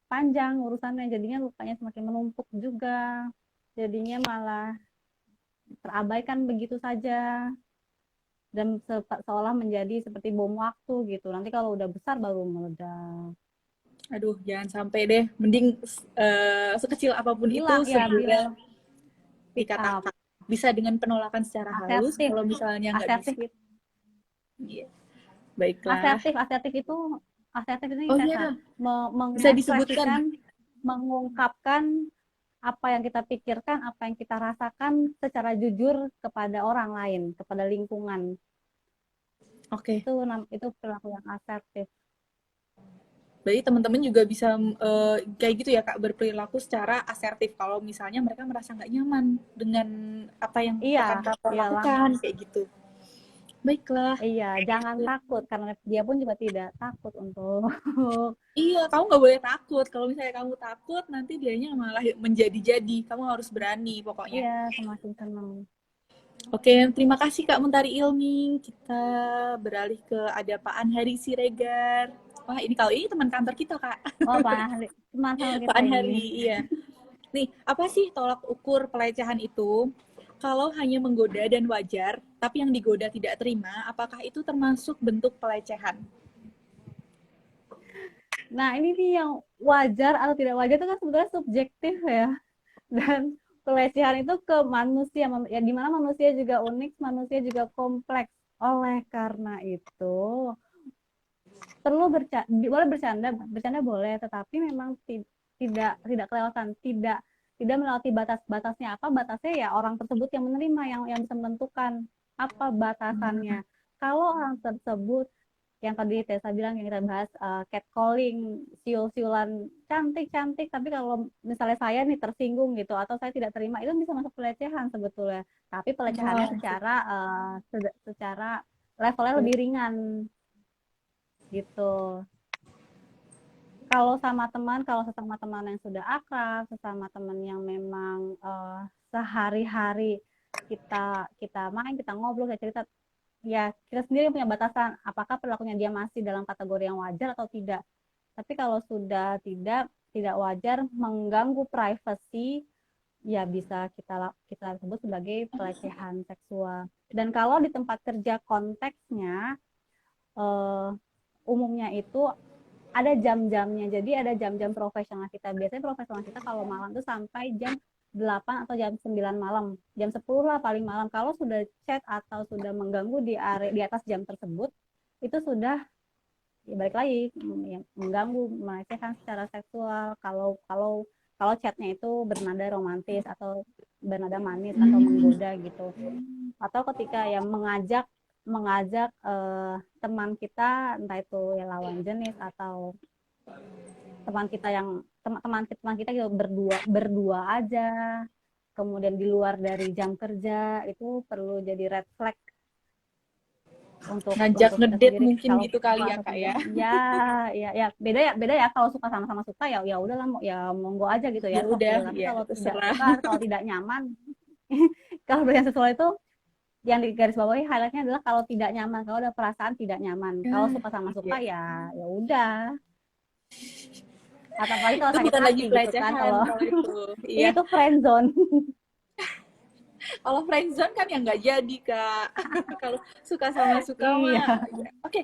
Speaker 2: panjang urusannya, jadinya lukanya semakin menumpuk juga, jadinya malah terabaikan begitu saja dan seolah menjadi seperti bom waktu gitu. Nanti kalau udah besar baru meledak.
Speaker 1: aduh jangan sampai deh. Mending sekecil apapun itu
Speaker 2: Bilang ya,
Speaker 1: segera
Speaker 2: bilang speak up,
Speaker 1: dikatakan. Bisa dengan penolakan secara halus.
Speaker 2: asertif,
Speaker 1: Kalau misalnya nggak bisa,
Speaker 2: asertif itu,
Speaker 1: ya, baiklah.
Speaker 2: asertif itu
Speaker 1: Oh
Speaker 2: kata
Speaker 1: iya, bisa disebutkan.
Speaker 2: mengekspresikan, mengungkapkan apa yang kita pikirkan, apa yang kita rasakan secara jujur kepada orang lain, kepada lingkungan.
Speaker 1: Oke.
Speaker 2: Itu perilaku yang asertif.
Speaker 1: Berarti teman-teman juga bisa kayak gitu ya Kak, berperilaku secara asertif kalau misalnya mereka merasa nggak nyaman dengan apa yang
Speaker 2: Iya,
Speaker 1: rekan kantor
Speaker 2: iya
Speaker 1: lakukan kayak gitu. Baiklah.
Speaker 2: iya, jangan takut karena dia pun juga tidak takut untuk
Speaker 1: Iya, kamu nggak boleh takut. Kalau misalnya kamu takut, nanti dianya malah menjadi-jadi. Kamu harus berani pokoknya.
Speaker 2: iya semakin senang.
Speaker 1: Oke, terima kasih Kak Mentari Ilmi. Kita beralih ke ada Pak Anhari Siregar. Wah, ini kalau ini teman kantor kita, Kak.
Speaker 2: Oh, Pak, teman sama
Speaker 1: Pak
Speaker 2: kita
Speaker 1: Anhari,
Speaker 2: ini.
Speaker 1: iya. Nih, apa sih tolak ukur pelecehan itu? Kalau hanya menggoda dan wajar, tapi yang digoda tidak terima, apakah itu termasuk bentuk pelecehan?
Speaker 2: Nah, ini nih yang wajar atau tidak wajar itu kan sebenarnya subjektif ya. Dan pelecehan itu ke manusia, ya di mana manusia juga unik, manusia juga kompleks. Oleh karena itu, boleh bercanda boleh, tetapi memang tidak kelewatan, tidak melewati batasnya. Apa batasnya? Ya orang tersebut yang menerima, yang bisa menentukan apa batasannya. Kalau orang tersebut yang tadi Tessa bilang, yang kita bahas catcalling, siul-siulan cantik-cantik, tapi kalau misalnya saya nih tersinggung gitu atau saya tidak terima, itu bisa masuk pelecehan sebetulnya. Tapi pelecehannya secara levelnya lebih ringan gitu. Kalau sesama teman yang sudah akrab, sesama teman yang memang sehari-hari kita main, kita ngobrol, kita cerita, ya kita sendiri punya batasan apakah perilakunya dia masih dalam kategori yang wajar atau tidak. Tapi kalau sudah tidak wajar, mengganggu privasi, ya bisa kita sebut sebagai pelecehan seksual. Dan kalau di tempat kerja konteksnya eh, umumnya itu ada jam-jamnya. Jadi ada jam-jam profesional kita. Biasanya profesional kita kalau malam tuh sampai jam 8 atau jam 9 malam. Jam 10 lah paling malam. Kalau sudah chat atau sudah mengganggu di atas jam tersebut, itu sudah ya balik lagi mengganggu, melecehkan secara seksual. Kalau chatnya itu bernada romantis atau bernada manis atau menggoda gitu, atau ketika yang mengajak mengajak teman kita, entah itu ya lawan jenis atau teman kita gitu, berdua aja, kemudian di luar dari jam kerja, itu perlu jadi red flag
Speaker 1: Ngajak
Speaker 2: untuk kita
Speaker 1: ngedate
Speaker 2: sendiri.
Speaker 1: mungkin
Speaker 2: Kalau
Speaker 1: gitu kali ya Kak ya.
Speaker 2: ya beda ya kalau suka sama suka, ya udahlah, ya monggo aja gitu
Speaker 1: Ya
Speaker 2: ya, sok
Speaker 1: udah,
Speaker 2: deal. Tapi
Speaker 1: ya
Speaker 2: kalau tidak
Speaker 1: terserah.
Speaker 2: suka, kalau tidak nyaman, kalau yang seksual itu yang di garis bawahi highlightnya adalah kalau tidak nyaman, kalau ada perasaan tidak nyaman. Kalau suka sama suka,
Speaker 1: Iya.
Speaker 2: ya udah. Atau apalagi kalau
Speaker 1: Itu
Speaker 2: sakit
Speaker 1: bukan lagi
Speaker 2: hati gitu kan,
Speaker 1: pelecehan
Speaker 2: kalau
Speaker 1: kalau itu. Iya.
Speaker 2: itu friendzone.
Speaker 1: Kalau friendzone kan yang nggak jadi Kak. Kalau suka sama suka
Speaker 2: Iya.
Speaker 1: mah. Ya. Oke,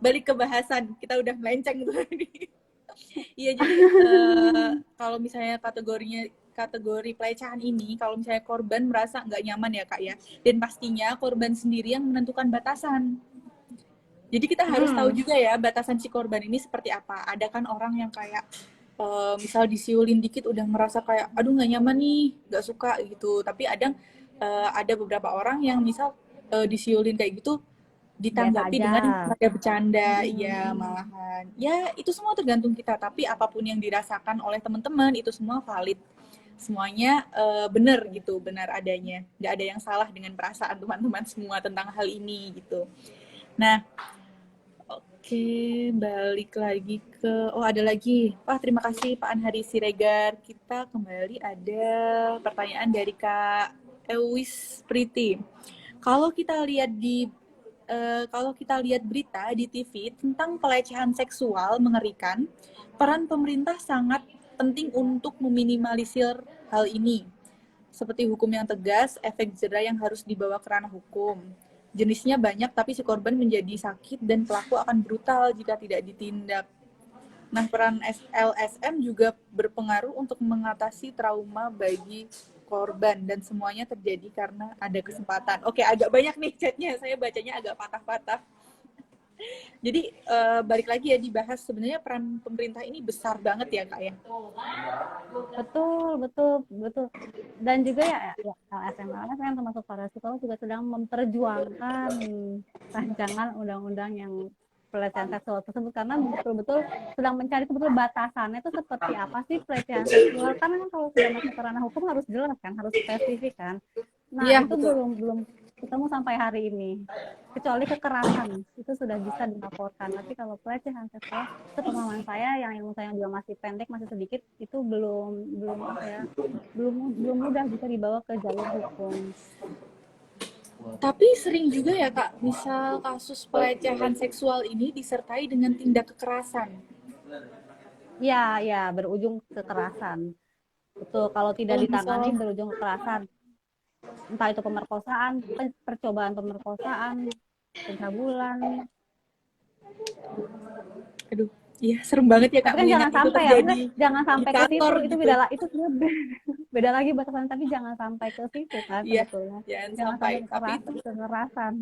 Speaker 1: balik ke bahasan. Kita udah melenceng tuh tadi. Iya, jadi kalau misalnya kategori pelecehan ini, kalau misalnya korban merasa nggak nyaman ya Kak ya, dan pastinya korban sendiri yang menentukan batasan. Jadi kita harus tahu
Speaker 2: Hmm,
Speaker 1: juga ya batasan si korban ini seperti apa. Ada kan orang yang kayak misal disiulin dikit udah merasa kayak aduh nggak nyaman nih, nggak suka gitu. Tapi ada beberapa orang yang misal disiulin kayak gitu
Speaker 2: biasa
Speaker 1: ditanggapi
Speaker 2: aja.
Speaker 1: dengan ada bercanda, iya
Speaker 2: Hmm,
Speaker 1: malahan. Ya itu semua tergantung kita. Tapi apapun yang dirasakan oleh teman-teman itu semua valid. Semuanya benar gitu, benar adanya. Nggak ada yang salah dengan perasaan teman-teman semua tentang hal ini gitu. Nah, oke, balik lagi oh ada lagi. Wah, terima kasih Pak Anhari Siregar. Kita kembali ada pertanyaan dari Kak Ewis Priti. Kalau kita lihat kalau kita lihat berita di TV tentang pelecehan seksual mengerikan, peran pemerintah sangat penting untuk meminimalisir hal ini seperti hukum yang tegas, efek jera yang harus dibawa ke ranah hukum. Jenisnya banyak, tapi si korban menjadi sakit dan pelaku akan brutal jika tidak ditindak. Nah, peran LSM juga berpengaruh untuk mengatasi trauma bagi korban dan semuanya terjadi karena ada kesempatan. Oke, agak banyak nih chatnya, saya bacanya agak patah-patah. Jadi balik lagi ya dibahas sebenarnya peran pemerintah ini besar banget ya kak ya.
Speaker 2: betul, betul, betul. Dan juga ya LSM termasuk para psikolog juga sedang memperjuangkan rancangan undang-undang yang pelecehan seksual tersebut karena betul-betul sedang mencari sebetulnya batasannya itu seperti apa sih pelecehan seksual karena kan kalau sudah masuk ke ranah hukum harus jelas kan, harus spesifik kan. Nah,
Speaker 1: Iya
Speaker 2: itu
Speaker 1: betul.
Speaker 2: belum belum ketemu sampai hari ini. Kecuali kekerasan itu sudah bisa dilaporkan. Tapi kalau pelecehan seksual, sepemahaman saya yang ilmu saya juga masih pendek, masih sedikit, itu belum belum apa ya, belum belum mudah bisa dibawa ke jalur hukum.
Speaker 1: Tapi sering juga ya Kak, misal kasus pelecehan seksual ini disertai dengan tindak kekerasan.
Speaker 2: Ya, ya, berujung kekerasan. Betul, kalau tidak ditangani
Speaker 1: Misal,
Speaker 2: berujung kekerasan. Entah itu pemerkosaan, percobaan pemerkosaan, pencabulan.
Speaker 1: aduh, iya serem banget ya
Speaker 2: Tapi
Speaker 1: Kak
Speaker 2: kan
Speaker 1: mengingat
Speaker 2: jangan
Speaker 1: itu
Speaker 2: sampai ya,
Speaker 1: terjadi
Speaker 2: maksudnya jangan
Speaker 1: di
Speaker 2: sampai ke situ.
Speaker 1: kantor
Speaker 2: Itu
Speaker 1: gitu.
Speaker 2: beda, itu sebenarnya beda lagi batasan. Tapi jangan sampai ke situ kan
Speaker 1: Iya,
Speaker 2: sebetulnya.
Speaker 1: jangan
Speaker 2: Jangan
Speaker 1: sampai.
Speaker 2: sampai kekerasan.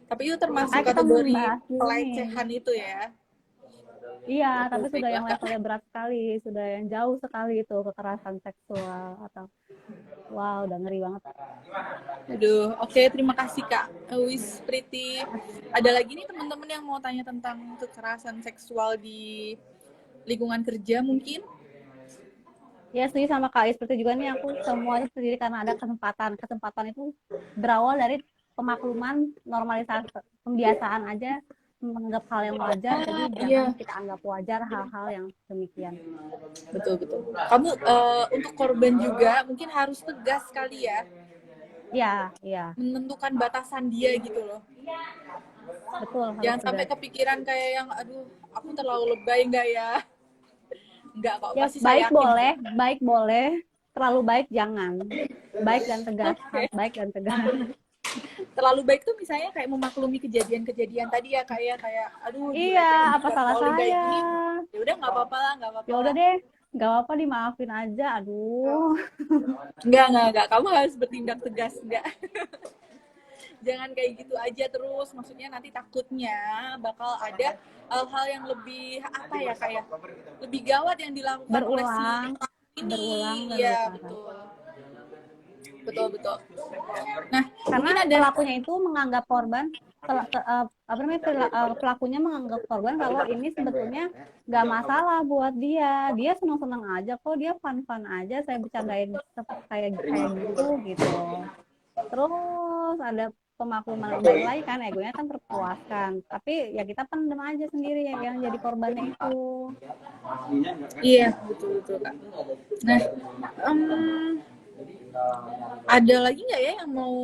Speaker 1: Tapi itu termasuk
Speaker 2: Ah, kita
Speaker 1: kategori
Speaker 2: membahas dulu nih.
Speaker 1: pelecehan itu ya.
Speaker 2: Iya,
Speaker 1: Oke,
Speaker 2: tapi sudah
Speaker 1: baiklah
Speaker 2: yang
Speaker 1: Kak.
Speaker 2: levelnya berat sekali, sudah yang jauh sekali itu kekerasan seksual atau wow, udah ngeri banget.
Speaker 1: Aduh, oke terima kasih Kak. Wis Priti. Ada lagi nih teman-teman yang mau tanya tentang kekerasan seksual di lingkungan kerja mungkin?
Speaker 2: Ya, setuju sama Kak Is, seperti juga nih aku semuanya sendiri karena ada kesempatan. Kesempatan itu berawal dari pemakluman, normalisasi, pembiasaan aja menganggap hal yang wajar, jadi jangan
Speaker 1: Iya,
Speaker 2: kita anggap wajar hal-hal yang demikian.
Speaker 1: betul betul. Kamu untuk korban juga mungkin harus tegas sekali ya
Speaker 2: Iya, iya,
Speaker 1: menentukan batasan dia gitu loh.
Speaker 2: betul harus
Speaker 1: Jangan sampai
Speaker 2: tegas.
Speaker 1: kepikiran kayak yang aduh aku terlalu lebay nggak ya? Nggak kok,
Speaker 2: Ya,
Speaker 1: pasti saya yakin kok.
Speaker 2: baik boleh, terlalu baik jangan. Baik dan tegas,
Speaker 1: Oke.
Speaker 2: harus baik dan tegas.
Speaker 1: Terlalu baik tuh misalnya kayak memaklumi kejadian-kejadian tadi ya kayak aduh
Speaker 2: Iya,
Speaker 1: gila ini
Speaker 2: apa salah
Speaker 1: dijadwalin kayak
Speaker 2: saya?
Speaker 1: gini. Ya udah nggak apa-apa lah, nggak
Speaker 2: Ya
Speaker 1: apa-apa
Speaker 2: udah
Speaker 1: lah.
Speaker 2: deh, nggak apa-apa dimaafin aja. Aduh.
Speaker 1: Nggak. Kamu harus bertindak tegas, nggak. Jangan kayak gitu aja terus. Maksudnya nanti takutnya bakal ada hal-hal yang lebih apa ya kayak lebih gawat yang dilakukan oleh si
Speaker 2: Berulang,
Speaker 1: ini.
Speaker 2: berulang dan lebih
Speaker 1: Iya
Speaker 2: parah.
Speaker 1: betul, betul betul. Nah
Speaker 2: Karena
Speaker 1: mungkin ada
Speaker 2: pelakunya itu menganggap korban, apa namanya, pelakunya menganggap korban kalau ini sebetulnya nggak masalah buat dia. Dia senang-senang aja kok, dia fun-fun aja. Saya bercandain kayak kayak gitu gitu. Terus ada pemakluman baik lagi kan, egonya kan terpuaskan. Tapi ya kita pendem aja sendiri ya, yang jadi korbannya itu.
Speaker 1: iya betul betul kak. Nah ada lagi nggak ya yang mau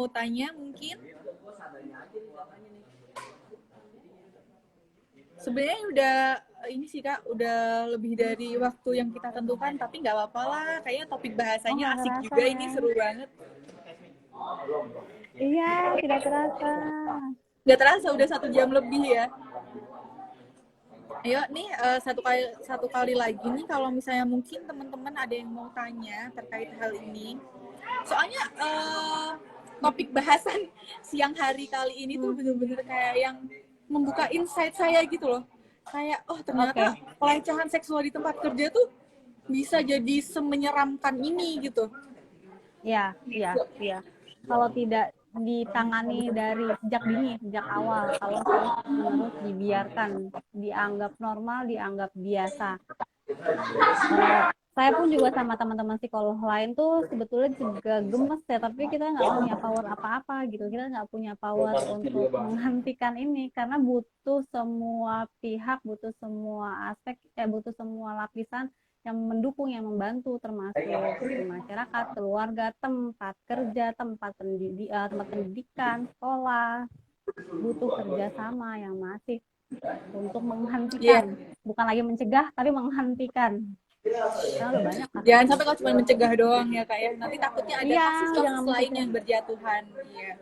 Speaker 1: tanya mungkin? Sebenarnya udah ini sih kak, udah lebih dari waktu yang kita tentukan, tapi nggak apa-apa lah. Kayaknya topik
Speaker 2: Oh,
Speaker 1: bahasanya
Speaker 2: nggak
Speaker 1: asik
Speaker 2: ngerasa
Speaker 1: juga
Speaker 2: ya.
Speaker 1: ini, seru banget.
Speaker 2: Iya, tidak terasa.
Speaker 1: Nggak terasa udah 1 jam lebih ya. Ayo nih satu kali lagi nih kalau misalnya mungkin teman-teman ada yang mau tanya terkait hal ini. Soalnya topik bahasan siang hari kali ini tuh bener-bener kayak yang membuka insight saya gitu loh. Kayak, oh ternyata pelecehan seksual di tempat kerja tuh bisa jadi semenyeramkan ini gitu.
Speaker 2: Iya, iya, iya. Kalau tidak ditangani dari sejak dini, sejak awal, kalau terus-menerus dibiarkan, dianggap normal, dianggap biasa. Saya pun juga sama teman-teman psikolog lain tuh sebetulnya juga gemes ya, tapi kita nggak punya power apa-apa gitu. Kita nggak punya power untuk menghentikan ini karena butuh semua pihak, butuh semua aspek, butuh semua lapisan yang mendukung, yang membantu, termasuk masyarakat, keluarga, tempat kerja, tempat pendidikan, sekolah, butuh kerjasama yang masif untuk menghentikan, bukan lagi mencegah, tapi menghentikan. Karena udah banyak kan.
Speaker 1: Jangan sampai kalau cuma mencegah doang ya kak ya. Nanti takutnya ada
Speaker 2: Iya,
Speaker 1: kasus-kasus lain yang berjatuhan. Iya.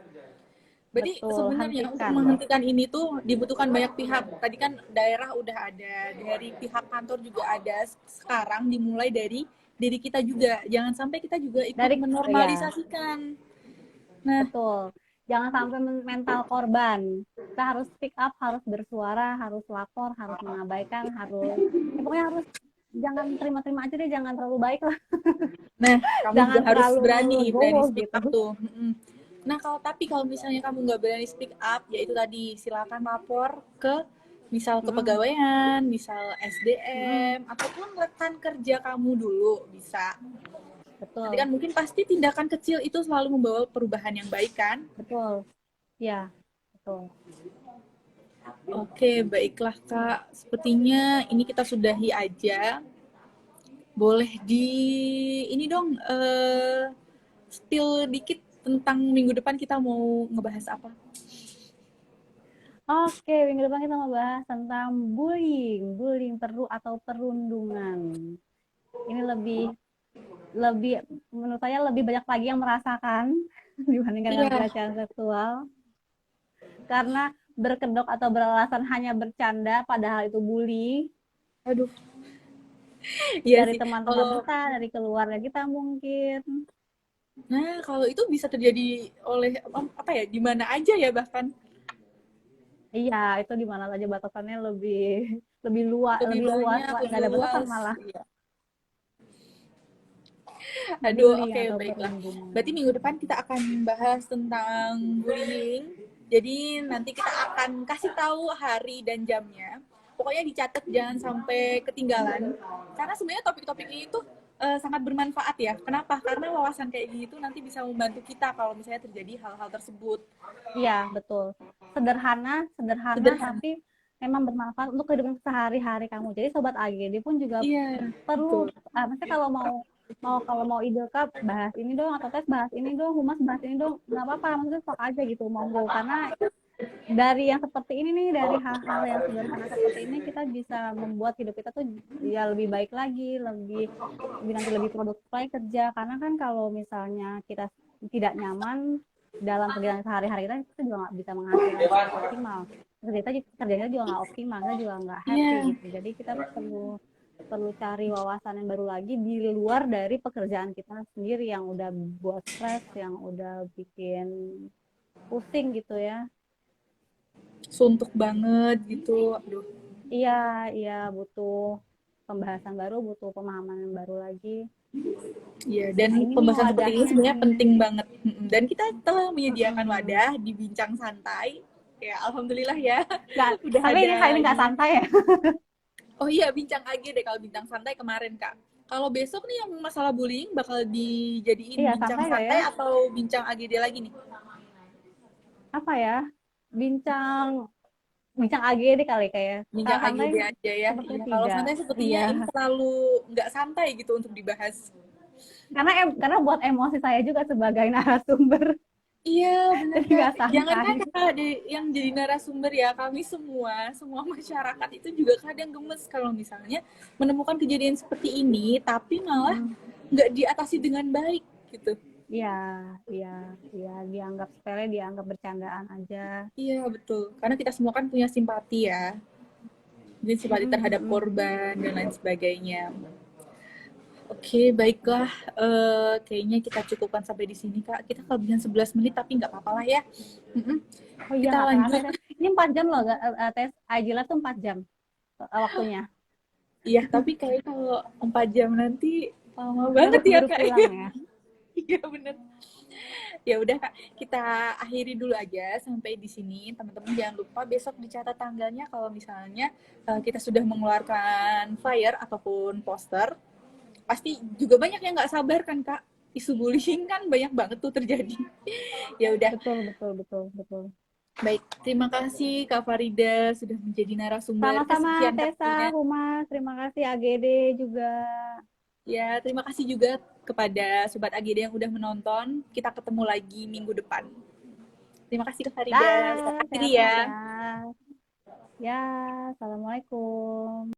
Speaker 1: Berarti
Speaker 2: betul,
Speaker 1: sebenarnya untuk menghentikan ini tuh dibutuhkan banyak pihak. Tadi kan daerah udah ada, dari pihak kantor juga ada. Sekarang dimulai dari diri kita juga. Jangan sampai kita juga ikut menormalisasikan. Nah,
Speaker 2: betul. Jangan sampai mental korban. Kita harus speak up, harus bersuara, harus lapor, harus mengabaikan, pokoknya harus jangan terima-terima aja deh, jangan terlalu baik lah.
Speaker 1: Nah, kamu
Speaker 2: jangan
Speaker 1: juga harus berani speak
Speaker 2: gitu.
Speaker 1: up tuh. Nah, kalau misalnya kamu nggak berani speak up, ya itu tadi silakan lapor ke misal kepegawaian, misal SDM, ataupun rekan kerja kamu dulu bisa.
Speaker 2: Betul.
Speaker 1: Nanti kan mungkin pasti tindakan kecil itu selalu membawa perubahan yang baik kan?
Speaker 2: Betul. Ya, betul.
Speaker 1: Oke, baiklah Kak. Sepertinya ini kita sudahi aja. Boleh ini dong, spill dikit tentang minggu depan kita mau ngebahas apa?
Speaker 2: Oke, minggu depan kita mau bahas tentang bullying atau perundungan. Ini lebih menurut saya lebih banyak lagi yang merasakan dibandingkan dengan pelecehan seksual. Karena berkedok atau beralasan hanya bercanda padahal itu bully.
Speaker 1: Aduh.
Speaker 2: Dari teman-teman kita, dari keluarga kita mungkin.
Speaker 1: Nah, kalau itu bisa terjadi oleh apa ya, di mana aja ya bahkan.
Speaker 2: Iya, itu di mana aja, batasannya lebih luas, nggak ada batasan malah.
Speaker 1: Iya. Aduh, oke, baiklah. Berarti minggu depan kita akan bahas tentang bullying. Jadi nanti kita akan kasih tahu hari dan jamnya. Pokoknya dicatat, jangan sampai ketinggalan. Karena sebenarnya topik-topik ini tuh sangat bermanfaat ya. Kenapa? Karena wawasan kayak gini tuh nanti bisa membantu kita kalau misalnya terjadi hal-hal tersebut.
Speaker 2: Iya, betul. Sederhana, tapi memang bermanfaat untuk kehidupan sehari-hari kamu. Jadi sobat AGD pun juga perlu, maksudnya kalau mau ide Kak, bahas ini dong, atau tes bahas ini dong, humas bahas ini dong, nggak apa-apa, maksudnya sok aja gitu, monggo. Karena dari yang seperti ini nih, dari hal-hal yang sederhana seperti ini, kita bisa membuat hidup kita tuh ya lebih baik lagi, nanti lebih produktif lagi kerja. Karena kan kalau misalnya kita tidak nyaman dalam kegiatan sehari-hari kita juga nggak bisa menghasilkan optimal. Kerjanya juga nggak optimal, kita juga nggak happy gitu. Jadi kita perlu cari wawasan yang baru lagi di luar dari pekerjaan kita sendiri yang udah buat stres, yang udah bikin pusing gitu ya.
Speaker 1: Suntuk banget gitu. Aduh.
Speaker 2: Iya, butuh pembahasan baru, butuh pemahaman yang baru lagi.
Speaker 1: Iya, dan pembahasan seperti ini sebenarnya penting banget. Dan kita telah menyediakan wadah di Bincang Santai. Ya, alhamdulillah ya.
Speaker 2: Udah tapi ini kali ini nggak santai ya.
Speaker 1: Oh iya, Bincang AG deh kalau Bincang Santai kemarin, Kak. Kalau besok nih yang masalah bullying bakal dijadiin Bincang Santai ya? Atau Bincang AGD lagi nih?
Speaker 2: Apa ya? Bincang AGD kali kayak.
Speaker 1: Bincang AGD aja ya. Kalau santai sepertinya ini terlalu nggak santai gitu untuk dibahas.
Speaker 2: Karena buat emosi saya juga sebagai narasumber.
Speaker 1: Iya, benar. Jangan kan yang jadi narasumber ya, kami semua masyarakat itu juga kadang gemes kalau misalnya menemukan kejadian seperti ini, tapi malah nggak diatasi dengan baik gitu.
Speaker 2: Iya, dianggap sepele, dianggap bercandaan aja.
Speaker 1: Iya, betul. Karena kita semua kan punya simpati ya. Jadi simpati terhadap korban dan lain sebagainya. Oke, baiklah. Kayaknya kita cukupkan sampai di sini, Kak. Kita kelebihan 11 menit, tapi nggak apa-apa lah ya. Mm-mm.
Speaker 2: Oh iya,
Speaker 1: Kita
Speaker 2: nggak kerasa
Speaker 1: lanjut.
Speaker 2: deh. Ini 4 jam loh, tes Agila tuh 4 jam waktunya.
Speaker 1: Iya, tapi kayak kalau 4 jam nanti lama
Speaker 2: Baru
Speaker 1: banget ya,
Speaker 2: baru
Speaker 1: Kak.
Speaker 2: pulang ya.
Speaker 1: Iya, bener. Ya udah, Kak. Kita akhiri dulu aja sampai di sini. Teman-teman jangan lupa besok dicatat tanggalnya kalau misalnya kita sudah mengeluarkan flyer ataupun poster. Pasti juga banyak yang nggak sabar kan, Kak. Isu bullying kan banyak banget tuh terjadi. Ya udah.
Speaker 2: Betul, betul, betul, betul.
Speaker 1: Baik, terima kasih Kak Farida sudah menjadi narasumber
Speaker 2: Sama-sama
Speaker 1: kesekian
Speaker 2: Tessa,
Speaker 1: kalinya.
Speaker 2: Humas, terima kasih AGD juga.
Speaker 1: Ya, terima kasih juga kepada Sobat AGD yang udah menonton. Kita ketemu lagi minggu depan. Terima kasih Kak Farida. Selamat
Speaker 2: Dah,
Speaker 1: akhiri
Speaker 2: sehat-sehat
Speaker 1: ya.
Speaker 2: ya. Ya, assalamualaikum.